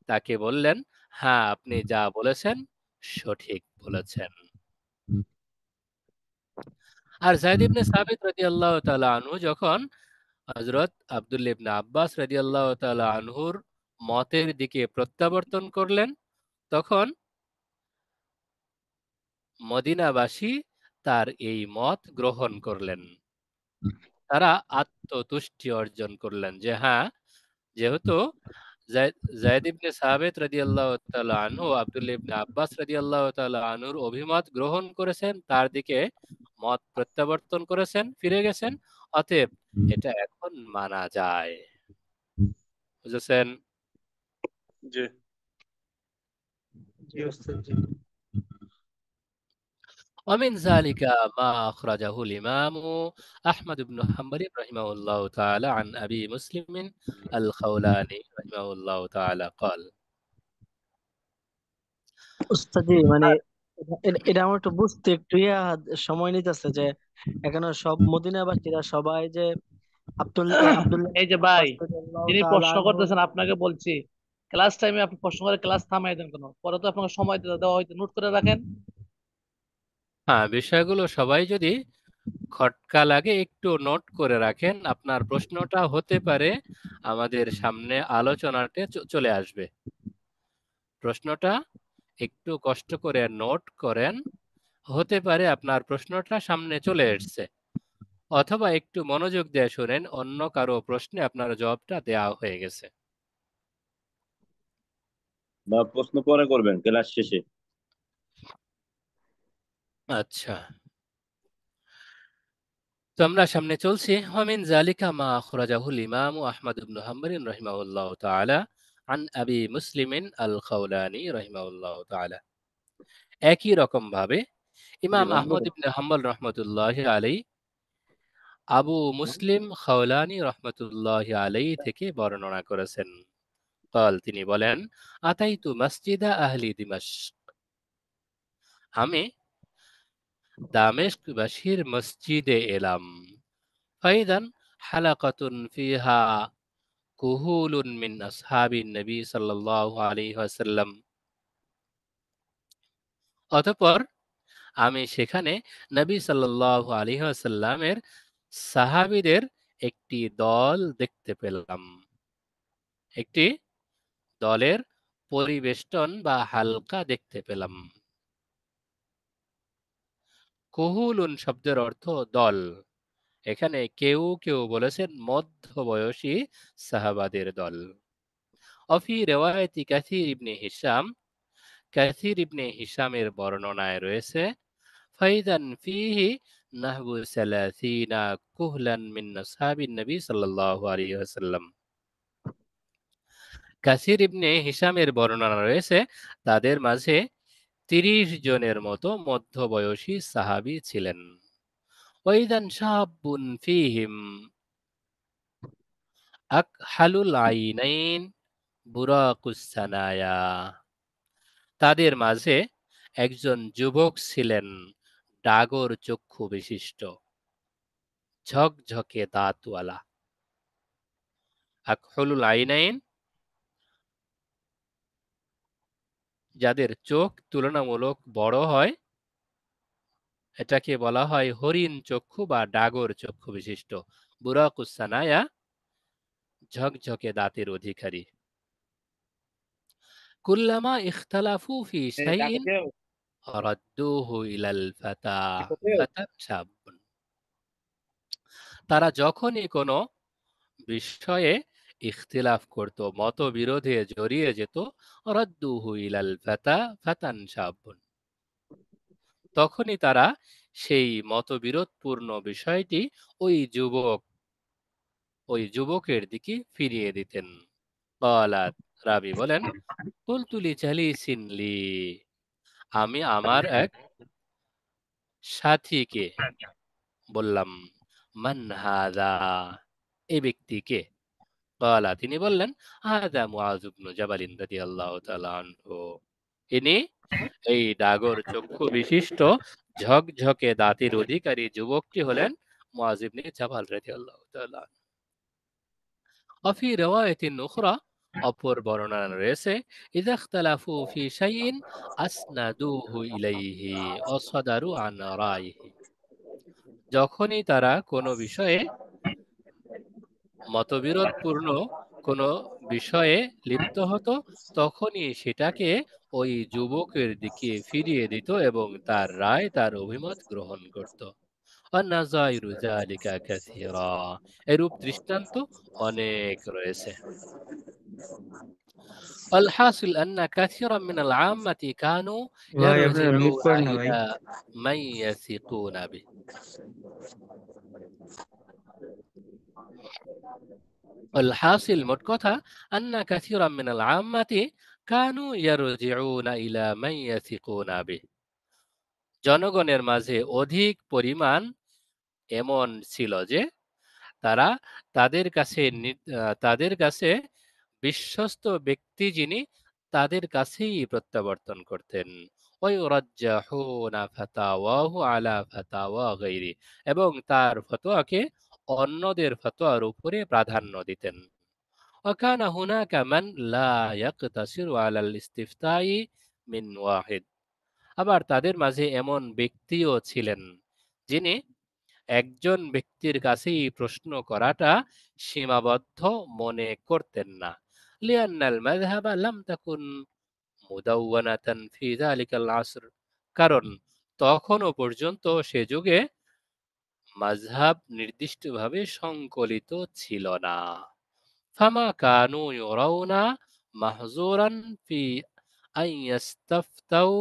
Speaker 7: তাকে বললেন, হ্যাঁ, আপনি যা বলেছেন সঠিক বলেছেন। আর যায়েদ ইবনে সাবিত রাদিয়াল্লাহু তাআলা আনহু যখন হযরত আব্দুল্লাহ ইবনে আব্বাস রাদিয়াল্লাহু তাআলা আনহুর মতের দিকে প্রত্যাবর্তন করলেন, তখন মদিনাবাসী তার এই মত গ্রহণ করলেন। তারা আত্মতুষ্টি অর্জন করলেন যে হ্যাঁ, যেহেতু যায়েদ ইবনে সাবিত রাদিয়াল্লাহু তাআলা আনহু আব্দুল্লাহ ইবনে আব্বাস রাদিয়াল্লাহু তাআলা আনহুর অভিমত গ্রহণ করেছেন, তার দিকে মত প্রত্যাবর্তন করেছেন, ফিরে গেছেন, অতএব এটা এখন মানা যায়। বুঝেছেন?
Speaker 9: জি।
Speaker 8: জি ওস্তাদ জি।
Speaker 7: ومن ذلك ما أخرجه الإمام أحمد بن حنبل رحمه الله تعالى عن أبي مسلم الخولاني رحمه الله تعالى قال
Speaker 8: ওস্তাদ জি মানে এটা আমার একটু বুঝতে একটু সময় নিতেছে যে এখানে সব মদিনাবাসীরা সবাই যে আব্দুল্লাহ
Speaker 10: এই যে
Speaker 8: ইবনে
Speaker 10: ভাই,
Speaker 8: আব্বাস রাদিয়াল্লাহু
Speaker 10: যিনি
Speaker 8: তাআলা
Speaker 10: প্রশ্ন
Speaker 8: আনহু
Speaker 10: করতেছেন আপনাকে বলছি, ক্লাস টাইমে আপনি প্রশ্ন করে ক্লাস থামাই দেন কেন? পরে তো আপনাকে সময় দেওয়া হয়তো, নোট করে রাখেন।
Speaker 7: হ্যাঁ, বিষয়গুলো সবাই যদি খটকা লাগে একটু নোট করে রাখেন, আপনার প্রশ্নটা হতে পারে আমাদের সামনে আলোচনাতে চলে আসবে। প্রশ্নটা একটু কষ্ট করে নোট করেন, হতে পারে আপনার প্রশ্নটা সামনে চলে এসছে, অথবা একটু মনোযোগ দিয়ে শুনেন, অন্য কারো প্রশ্নে আপনার জবাবটা দেওয়া হয়ে গেছে।
Speaker 3: বা প্রশ্ন পরে করবেন ক্লাস শেষে।
Speaker 7: আচ্ছা, তো আমরা সামনে চলছি। ومن ذلك ما أخرجه الإمام أحمد بن حنبل رحمه الله تعالى عن أبي مسلم الخولاني رحمه الله تعالى। একই রকম ভাবে
Speaker 3: জি
Speaker 7: ইমাম
Speaker 3: বন্ধু।
Speaker 7: আহমদ ইবনে হাম্বল রহমতুল্লাহ আলাই আবু মুসলিম খাওলানি রহমতুল্লাহ আলাই থেকে বর্ণনা করেছেন। قال তিনি বলেন, আতাইতু মসজিদা আহলি দিমাশক, আমি দামেস্কবাসীর মসজিদে এলাম। ফাইদান হালাকাতুন ফিহা কুহুলুন মিন আসহাবিন নবী সাল্লাল্লাহু আলাইহি ওয়াসাল্লাম। অতঃপর আমি সেখানে নবী সাল্লাল্লাহু আলাইহি ওয়াসাল্লামের সাহাবীদের একটি দল দেখতে পেলাম। একটি দলের পরিবেষ্টন বা হালকা দেখতে পেলাম। কুহুলুন শব্দের অর্থ দল। এখানে কেউ কেউ বলেছেন মধ্যবয়সী সাহাবাদের দল। অফি রিওয়ায়াতি কাসির ইবনে হিশাম, কাসির ইবনে হিশামের বর্ণনায় রয়েছে, ফাইদান ফিহি নাহবু সালাসিনা কুহলান মিন আসহাবিন নবী সাল্লাল্লাহু আলাইহি ওয়াসাল্লাম। কাসির ইবনে হিশামের বর্ণনা রয়েছে, তাদের মাঝে ৩০ জনের মতো মধ্যবয়সী সাহাবী ছিলেন। ওয়াইদান শাবুন ফিহিম আকহালুল আইনাইন বুরাকুস সানায়া। তাদের মাঝে একজন যুবক ছিলেন ডাগর চক্ষু বিশিষ্ট, ঝকঝকে দাঁতওয়ালা। আকহুলুল আইনাইন, যাদের চোখ তুলনামূলক বড় হয়, এটাকে বলা হয় হরিণ চক্ষু বা ডাগর চক্ষু বিশিষ্ট। বুরাকুস সানায়া, ঝকঝকে দাঁতের অধিকারী। কুল্লামা ইখতালাফু ফি শাইইন রাদ্দুহু ইলাল ফাতা, ফাতান শাবুন। তারা যখনই কোনো বিষয়ে ইখতিলাফ করত, মতবিরোধে জড়িয়ে যেত, রাদ্দুহু ইলাল ফাতান শাবুন, তখনই তারা সেই মতবিরোধপূর্ণ বিষয়টি ওই যুবকের দিকে ফিরিয়ে দিতেন। ক্বালাত, রাবী বলেন, কুলতু লিজালিসিন লি, আমি আমার এক সাথীকে বললাম, মান হাযা, এই ব্যক্তিকে? ক্বালা, তিনি বললেন, হাযা মুআয ইবনু জাবাল রাদিয়াল্লাহু তাআলা আনহু, ইনি এই ডাগর চক্ষু বিশিষ্ট ঝকঝকে দাঁতের অধিকারী যুবকটি হলেন মুআয ইবনে জাবাল রাদিয়াল্লাহু তাআলা আনহু। وفي رواية أخرى, অপর বর্ণনা রয়েছে, ইযা ইখতালাফু ফি শাইইন আসনাদুহু ইলাইহি ওয়া সাদারু আন রাইহি, যখনই তারা কোনো বিষয়ে মতবিরোধপূর্ণ কোনো বিষয়ে লিপ্ত হতো, তখনই সেটাকে ওই যুবকের দিকে ফিরিয়ে দিত এবং তার রায়, তার অভিমত গ্রহণ করত। وَالنَّظَائِرُ ذَلِكَ كَثِيرًا, এরূপ দৃষ্টান্ত অনেক রয়েছে। الحاصل أن كثيرا من العامة كانوا
Speaker 1: ভাই আপনারা মিউট
Speaker 7: يرجعون
Speaker 1: করেন না ভাই।
Speaker 7: إلى من يثقون به। الحاصل, মোট কথা, أن كثيرا من العامة كانوا يرجعون إلى من يثقون به, জনগণের মাঝে অধিক পরিমাণ এমন ছিল যে তারা তাদের কাছে বিশ্বস্ত ব্যক্তি যিনি, তাদের কাছেই প্রত্যাবর্তন করতেন। ওয়ায়ুরাজ্জাহুনা ফাতাওয়াহু আলা ফাতাওয়া গায়রি, এবং তার ফতোয়াকে অন্যদের ফতোয়ার উপরে প্রাধান্য দিতেন। ওয়াকানা হুনাকা মান লা ইয়াকতাসিরু আলাল ইস্তিফতাই মিন ওয়াহিদ, আবার তাদের মাঝে এমন ব্যক্তিও ছিলেন যিনি একজন ব্যক্তির কাছেই প্রশ্ন করাটা সীমাবদ্ধ মনে করতেন না। লিআন্নাল মাযহাবা লাম তাকুন মুদাওয়ানাতান ফি যালিকাল আসর, কারণ তখনও পর্যন্ত সে যুগে মাযহাব নির্দিষ্টভাবে সংকলিত ছিল না। ফামা কানু ইউরাউনা মাহজুরান ফি আন ইস্তাফতাউ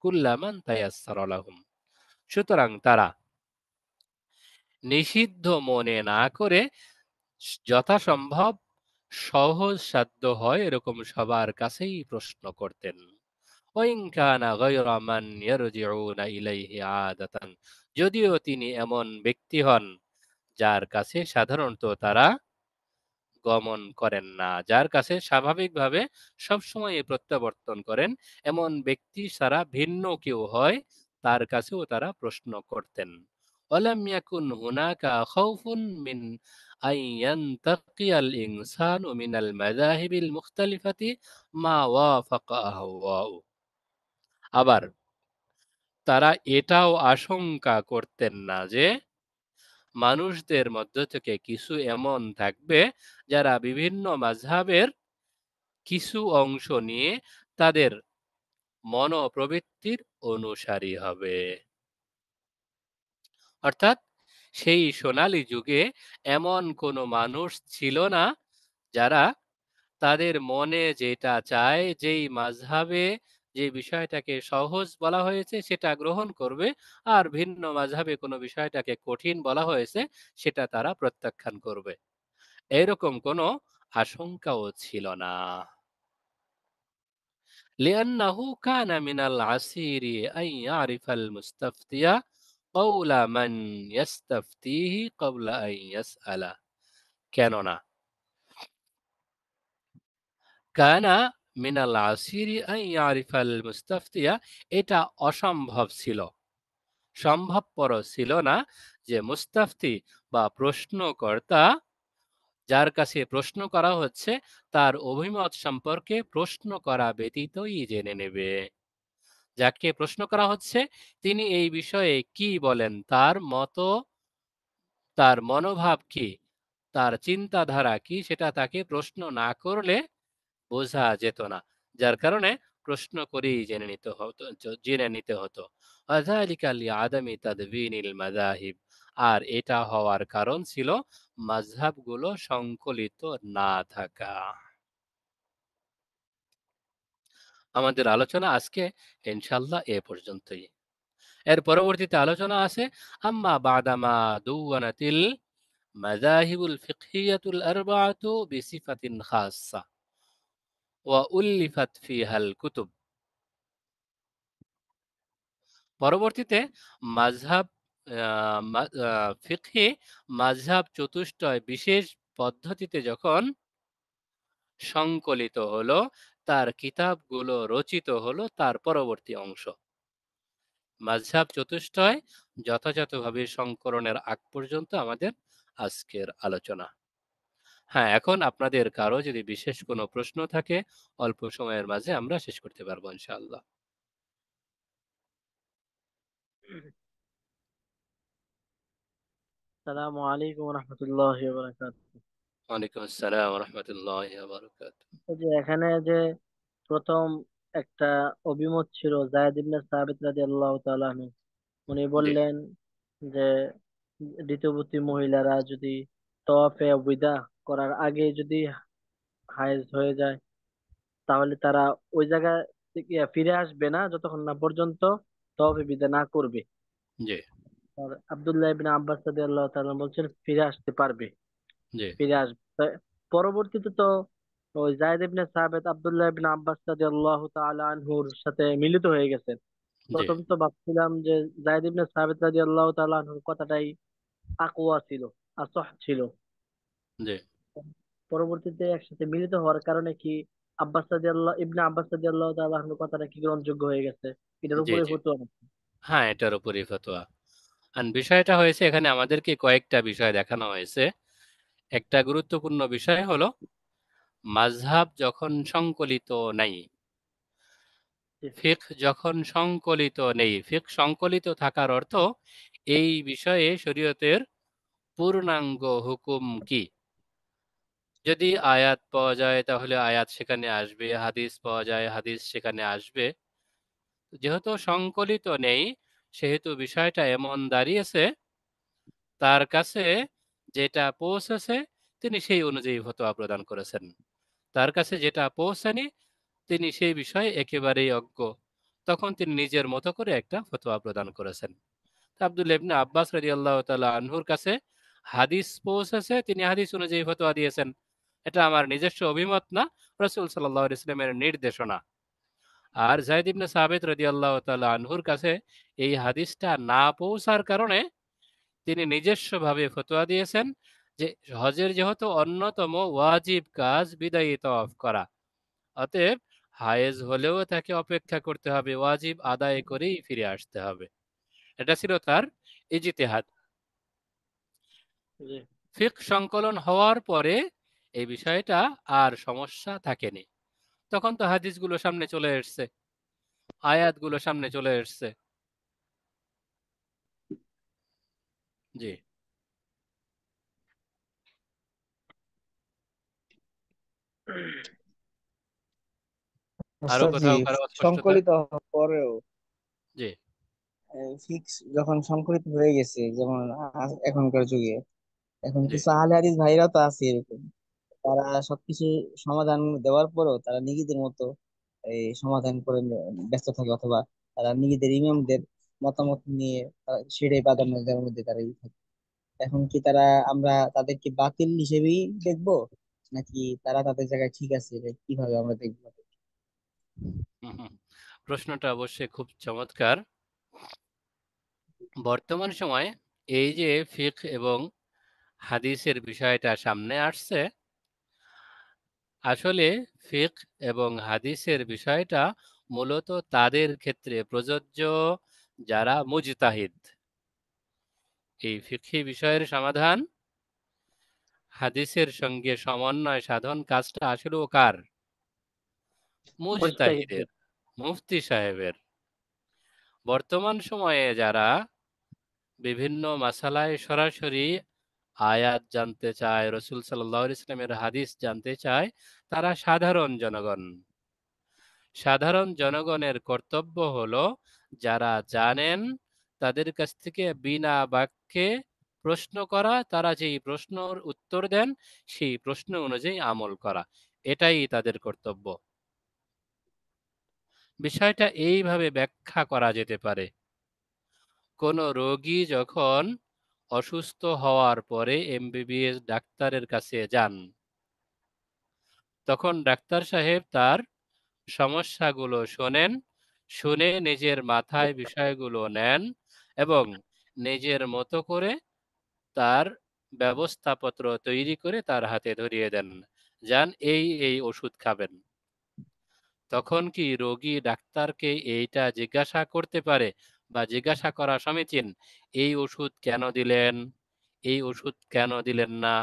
Speaker 7: কুল্লামান তায়াসসারা লাহুম, সুতরাং তারা নিষিদ্ধ মনে না করে যথাসম্ভব সহজ সাধ্য হয় এরকম সবার কাছেই প্রশ্ন করতেন। ওয়াইন কানা গায়রা মান ইয়ারজিউনা ইলাইহি আদাতান, যদিও তিনি এমন ব্যক্তি হন যার কাছে সাধারণত তারা গমন করেন না, যার কাছে স্বাভাবিকভাবে সবসময় প্রত্যাবর্তন করেন, এমন ব্যক্তি ছাড়া ভিন্ন কেউ হয়, তার কাছেও তারা প্রশ্ন করতেন। ওয়ালাম ইয়াকুন হুনাকা খাউফুন মিন আন ইয়ানতাকিয়াল ইনসানু মিনাল মাযাহিবিল মুখতালিফাতি মা ওয়াফাকা আহওয়াউ, আবার তারা এটাও আশঙ্কা করতেন না যে মানুষদের মধ্য থেকে কিছু এমন থাকবে যারা বিভিন্ন মাযহাবের কিছু অংশ নিয়ে তাদের মনোপ্রবৃত্তির অনুসারী হবে। অর্থাৎ সেই সোনালী যুগে এমন কোনো মানুষ ছিল না যারা তাদের মনে যেটা চায়, যেই মাযহাবে যে বিষয়টাকে সহজ বলা হয়েছে সেটা গ্রহণ করবে, আর ভিন্ন মাযহাবে কোনো বিষয়টাকে কঠিন বলা হয়েছে সেটা তারা প্রত্যাখ্যান করবে, এরকম কোনো আশঙ্কাও ছিল না। লিআন্নাহু কানা মিনাল আসিরি আন ইয়ারিফাল মুস্তাফতিয়া কওলা মান ইস্তাফতিহি ক্বাবলা আন ইয়াসআলা, কেননা কানা মিনাল আসিরি আন ইয়ারিফাল মুস্তাফতিয়া, এটা অসম্ভব ছিল, সম্ভবপর ছিল না যে মুস্তাফতি বা প্রশ্নকর্তা, যার কাছে প্রশ্ন করা হচ্ছে, তার অভিমত সম্পর্কে প্রশ্ন করা ব্যতীতই জেনে নেবে। যাকে প্রশ্ন করা হচ্ছে তিনি এই বিষয়ে কি বলেন, তার মনোভাব কি, তার চিন্তাধারা কি, সেটা তাকে প্রশ্ন না করলে বোঝা যেত না, যার কারণে প্রশ্ন করেই জেনে নিতে হতো। ওয়াযালিকা লিআদামি তাদবিনিল মাযাহিব, আর এটা হওয়ার কারণ ছিল মাযহাবগুলো সংকলিত না থাকা। আমাদের আলোচনা আজকে ইনশাআল্লাহ এ পর্যন্তই। এর পরবর্তীতে আলোচনা আছে আম্মা বাদামা দুওয়ানাতিল মাযাহিবুল ফিকহিয়াতুল আরবাআতু বিসিফাতিন খাসসা ওয়া উল্লিফাত ফিহাল কুতুব। পরবর্তীতে মাযহাব ফিকহি মাযহাব চতুষ্টয় বিশেষ পদ্ধতিতে যখন সংকলিত হলো, তার কিতাবগুলো রচিত হলো তার পরবর্তী অংশ। মাযহাব চতুষ্টয় যথাযথভাবে সংকলনের আগ পর্যন্ত আমাদের আজকের আলোচনা। হ্যাঁ, এখন আপনাদের কারো যদি বিশেষ কোনো প্রশ্ন থাকে অল্প সময়ের মাঝে আমরা শেষ করতে পারবো ইনশাআল্লাহ।
Speaker 8: আসসালামু আলাইকুম রহমতুল্লাহি ওয়া বারাকাতুহু।
Speaker 7: ওয়ালাইকুম আসসালাম ওয়া রাহমাতুল্লাহি ওয়া বারাকাতুহু।
Speaker 8: এই যে এখানে যে প্রথম একটা অভিমত ছিল যায়েদ ইবনে সাবিত রাদিয়াল্লাহু তাআলা আনহু, উনি
Speaker 7: জি
Speaker 8: বললেন যে ঋতুবতী মহিলারা যদি তওয়াফে বিদা করার আগে যদি হায়েজ হয়ে যায় তাহলে তারা ওই জায়গা থেকে ফিরে আসবে না যতক্ষণ না পর্যন্ত তওয়াফে বিদা না করবে।
Speaker 7: জি
Speaker 8: আর আব্দুল্লাহ ইবনে আব্বাস রাদিয়াল্লাহু তাআলা বলছেন ফিরে আসতে পারবে,
Speaker 7: জি
Speaker 8: ফিরে আসবে। তো পরবর্তীতে তো ওই যায়েদ ইবনে সাবিত আব্দুল্লাহ ইবনে আব্বাস রাদিয়াল্লাহু তাআলা আনহুর সাথে মিলিত হয়ে গেছেন।
Speaker 7: জি
Speaker 8: প্রথম তো ভাবছিলাম যে যায়েদ ইবনে সাবিত রাদিয়াল্লাহু তাআলা আনহুর কথাটাই আকওয়া ছিল, আসহ ছিল।
Speaker 7: জি
Speaker 8: পরবর্তীতে একসাথে মিলিত হওয়ার কারণে কি ইবনে আব্বাস রাদিয়াল্লাহু তাআলা আনহুর কথাটা কি গ্রহণযোগ্য হয়ে গেছে? এটার
Speaker 7: জি
Speaker 8: উপরে
Speaker 7: জি
Speaker 8: ফতোয়া নাকি?
Speaker 7: হ্যাঁ, এটার উপরই ফতোয়া। আর বিষয়টা হয়েছে এখানে আমাদেরকে কয়েকটা বিষয় দেখানো হয়েছে। একটা গুরুত্বপূর্ণ বিষয় হলো মাযহাব যখন সংকলিত নাই,
Speaker 8: জি
Speaker 7: ফিকহ যখন সংকলিত নেই, ফিকহ সংকলিত থাকার অর্থ এই বিষয়ে শরীয়তের পূর্ণাঙ্গ হুকুম কি। যদি আয়াত পাওয়া যায় তাহলে আয়াত সেখানে আসবে, হাদিস পাওয়া যায় হাদিস সেখানে আসবে। যেহেতু সংকলিত নেই সেহেতু বিষয়টা এমন দাঁড়িয়েছে তার কাছে যেটা পৌঁছেছে তিনি সেই অনুযায়ী ফতোয়া প্রদান করেছেন, তার কাছে যেটা পৌঁছায়নি তিনি সেই বিষয়ে একেবারেই অজ্ঞ, তখন তিনি নিজের মতো করে একটা ফতোয়া প্রদান করেছেন। আব্দুল্লাহ ইবনে আব্বাস রাদিয়াল্লাহু তাআলা আনহুর কাছে হাদিস পৌঁছেছে, তিনি হাদিস অনুযায়ী ফতোয়া দিয়েছেন। এটা আমার নিজস্ব অভিমত না, রাসূল সাল্লাল্লাহু আলাইহি ওয়াসাল্লামের নির্দেশনা। আর যায়েদ ইবনে সাবিত রাদিয়াল্লাহু তাআলা আনহুর কাছে এই হাদিসটা না পৌঁছার কারণে তিনি নিজস্বভাবে ফতোয়া দিয়েছেন যে হজের যেহেতু অন্যতম ওয়াজিব কাজ বিদায়ী তওয়াফ করা, অতএব হায়েজ হলেও তাকে অপেক্ষা করতে হবে, ওয়াজিব আদায় করেই ফিরে আসতে হবে। এটা ছিল তার ইজতিহাদ।
Speaker 8: জি
Speaker 7: ফিকহ সংকলন হওয়ার পরে এই বিষয়টা আর সমস্যা থাকেনি, তখন তো হাদিসগুলো সামনে চলে এসছে, আয়াতগুলো সামনে চলে এসছে। জি আরো
Speaker 1: ওস্তাদ জি,
Speaker 7: কোথাও কারো অস্পষ্টতা?
Speaker 1: সংকলিত হওয়ার পরেও
Speaker 7: জি
Speaker 1: ফিক্স যখন সংকলিত হয়ে গেছে, যেমন এখনকার যুগে এখন
Speaker 7: জি
Speaker 1: কিছু আহলে হাদিস ভাইরাও তো আছে এরকম, তারা সবকিছু সমাধান দেওয়ার পরেও তারা নিজেদের মতো এই সমাধান করে ব্যস্ত থাকে, অথবা তারা নিজেদের ইমামদের মতামত নিয়ে সেটাই প্রাধান্য দেওয়ার মধ্যে তারাই থাকে। এখন কি আমরা তাদেরকে বাতিল হিসেবেই দেখবো, নাকি তারা তাদের জায়গায় ঠিক আছে, এটা কিভাবে আমরা দেখবো?
Speaker 7: হুম, হুম। প্রশ্নটা অবশ্যই খুব চমৎকার। বর্তমান সময়ে এই যে ফিকহ এবং হাদিসের বিষয়টা সামনে আসছে, আসলে ফিকহ এবং হাদিসের বিষয়টা মূলত তাদের ক্ষেত্রে প্রযোজ্য যারা মুজতাহিদ। এই ফিকহি বিষয়ের সমাধান হাদিসের সঙ্গে সমন্বয় সাধন কাজটা আসলেও কার? মুজতাহিদের,
Speaker 8: মুজতাহিদদের।
Speaker 7: মুফতি সাহেবের। বর্তমান সময়ে যারা বিভিন্ন মাসালায় সরাসরি আয়াত জানতে চায়, রসুল সাল্লাল্লাহু আলাইহি ওয়াসাল্লামের হাদিস জানতে চায়, তারা সাধারণ জনগণ। সাধারণ জনগণের কর্তব্য হলো যারা জানেন তাদের কাছ থেকে বিনা বাক্যে প্রশ্ন করা, তারা যেই প্রশ্নের উত্তর দেন সেই প্রশ্ন অনুযায়ী আমল করা, এটাই তাদের কর্তব্য। বিষয়টা এইভাবে ব্যাখ্যা করা যেতে পারে। কোনো রোগী যখন অসুস্থ হওয়ার পরে এমবিবিএস ডাক্তারের কাছে যান, তখন ডাক্তার সাহেব তার সমস্যাগুলো শোনেন, শুনে নিজের মাথায় বিষয়গুলো নেন এবং নিজের মতো করে তার ব্যবস্থাপত্র তৈরি করে তার হাতে ধরিয়ে দেন, যান এই ওষুধ খাবেন। তখন কি রোগী ডাক্তারকে এইটা জিজ্ঞাসা করতে পারে বা জিজ্ঞাসা করা সমীচীন, এই ওষুধ কেন দিলেন, এই ওষুধ কেন দিলেন না,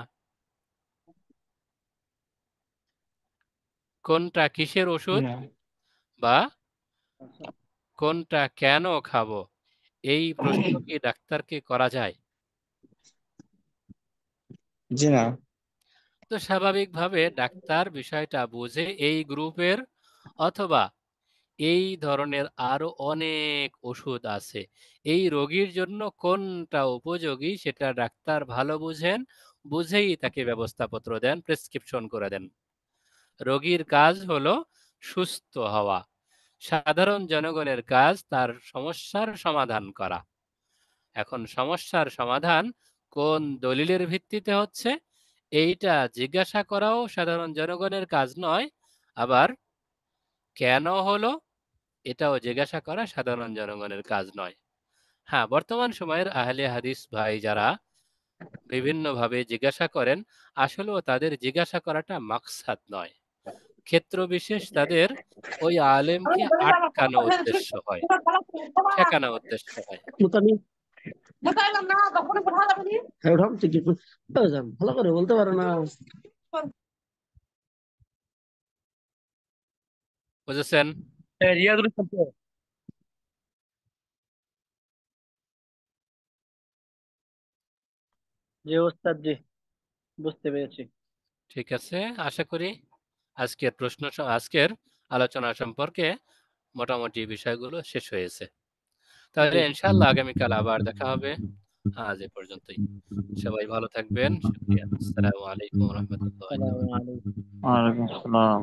Speaker 7: কোনটা কিসের ওষুধ বা কোনটা কেন খাবো, এই প্রশ্ন কি ডাক্তারকে করা যায়?
Speaker 1: জি না।
Speaker 7: তো স্বাভাবিকভাবে ডাক্তার বিষয়টা বুঝে এই গ্রুপের অথবা এই ধরনের আরো অনেক ওষুধ আছে, এই রোগীর জন্য কোনটা উপযোগী সেটা ডাক্তার ভালো বুঝেন, বুঝেই তাকে ব্যবস্থাপত্র দেন, প্রেসক্রিপশন করে দেন। রোগীর কাজ হলো সুস্থ হওয়া, সাধারণ জনগণের কাজ তার সমস্যার সমাধান করা। এখন সমস্যার সমাধান কোন দলিলের ভিত্তিতে হচ্ছে এইটা জিজ্ঞাসা করাও সাধারণ জনগণের কাজ নয়, আবার কেন হলো এটাও জিজ্ঞাসা করা সাধারণ জনগণের কাজ নয়। হ্যাঁ, বর্তমান সময়ের আহলে হাদিস ভাই যারা বিভিন্নভাবে জিজ্ঞাসা করেন, আসলেও তাদের জিজ্ঞাসা করাটা মাকসাদ নয়, ক্ষেত্র বিশেষ তাদের ওই আলেমকে আটকানো উদ্দেশ্য হয়, ঠেকানো উদ্দেশ্য হয়।
Speaker 8: ভালো করে বলতে পারো না।
Speaker 7: বুঝেছেন?
Speaker 10: রিয়াজুল ইসলাম তো।
Speaker 8: জি ওস্তাদ, জি বুঝতে পেরেছি।
Speaker 7: ঠিক আছে, আশা করি আজকের আলোচনা সম্পর্কে মোটামুটি বিষয়গুলো শেষ হয়েছে। তাহলে
Speaker 8: জি
Speaker 7: ইনশাআল্লাহ আগামীকাল আবার দেখা হবে। আজ এ পর্যন্তই, সবাই ভালো থাকবেন। শুকরিয়া। আসসালামু আলাইকুম ওয়া রাহমাতুল্লাহি ওয়া বারাকাতুহু।
Speaker 8: আসসালামু আলাইকুম।
Speaker 6: ওয়ালাইকুম আসসালাম।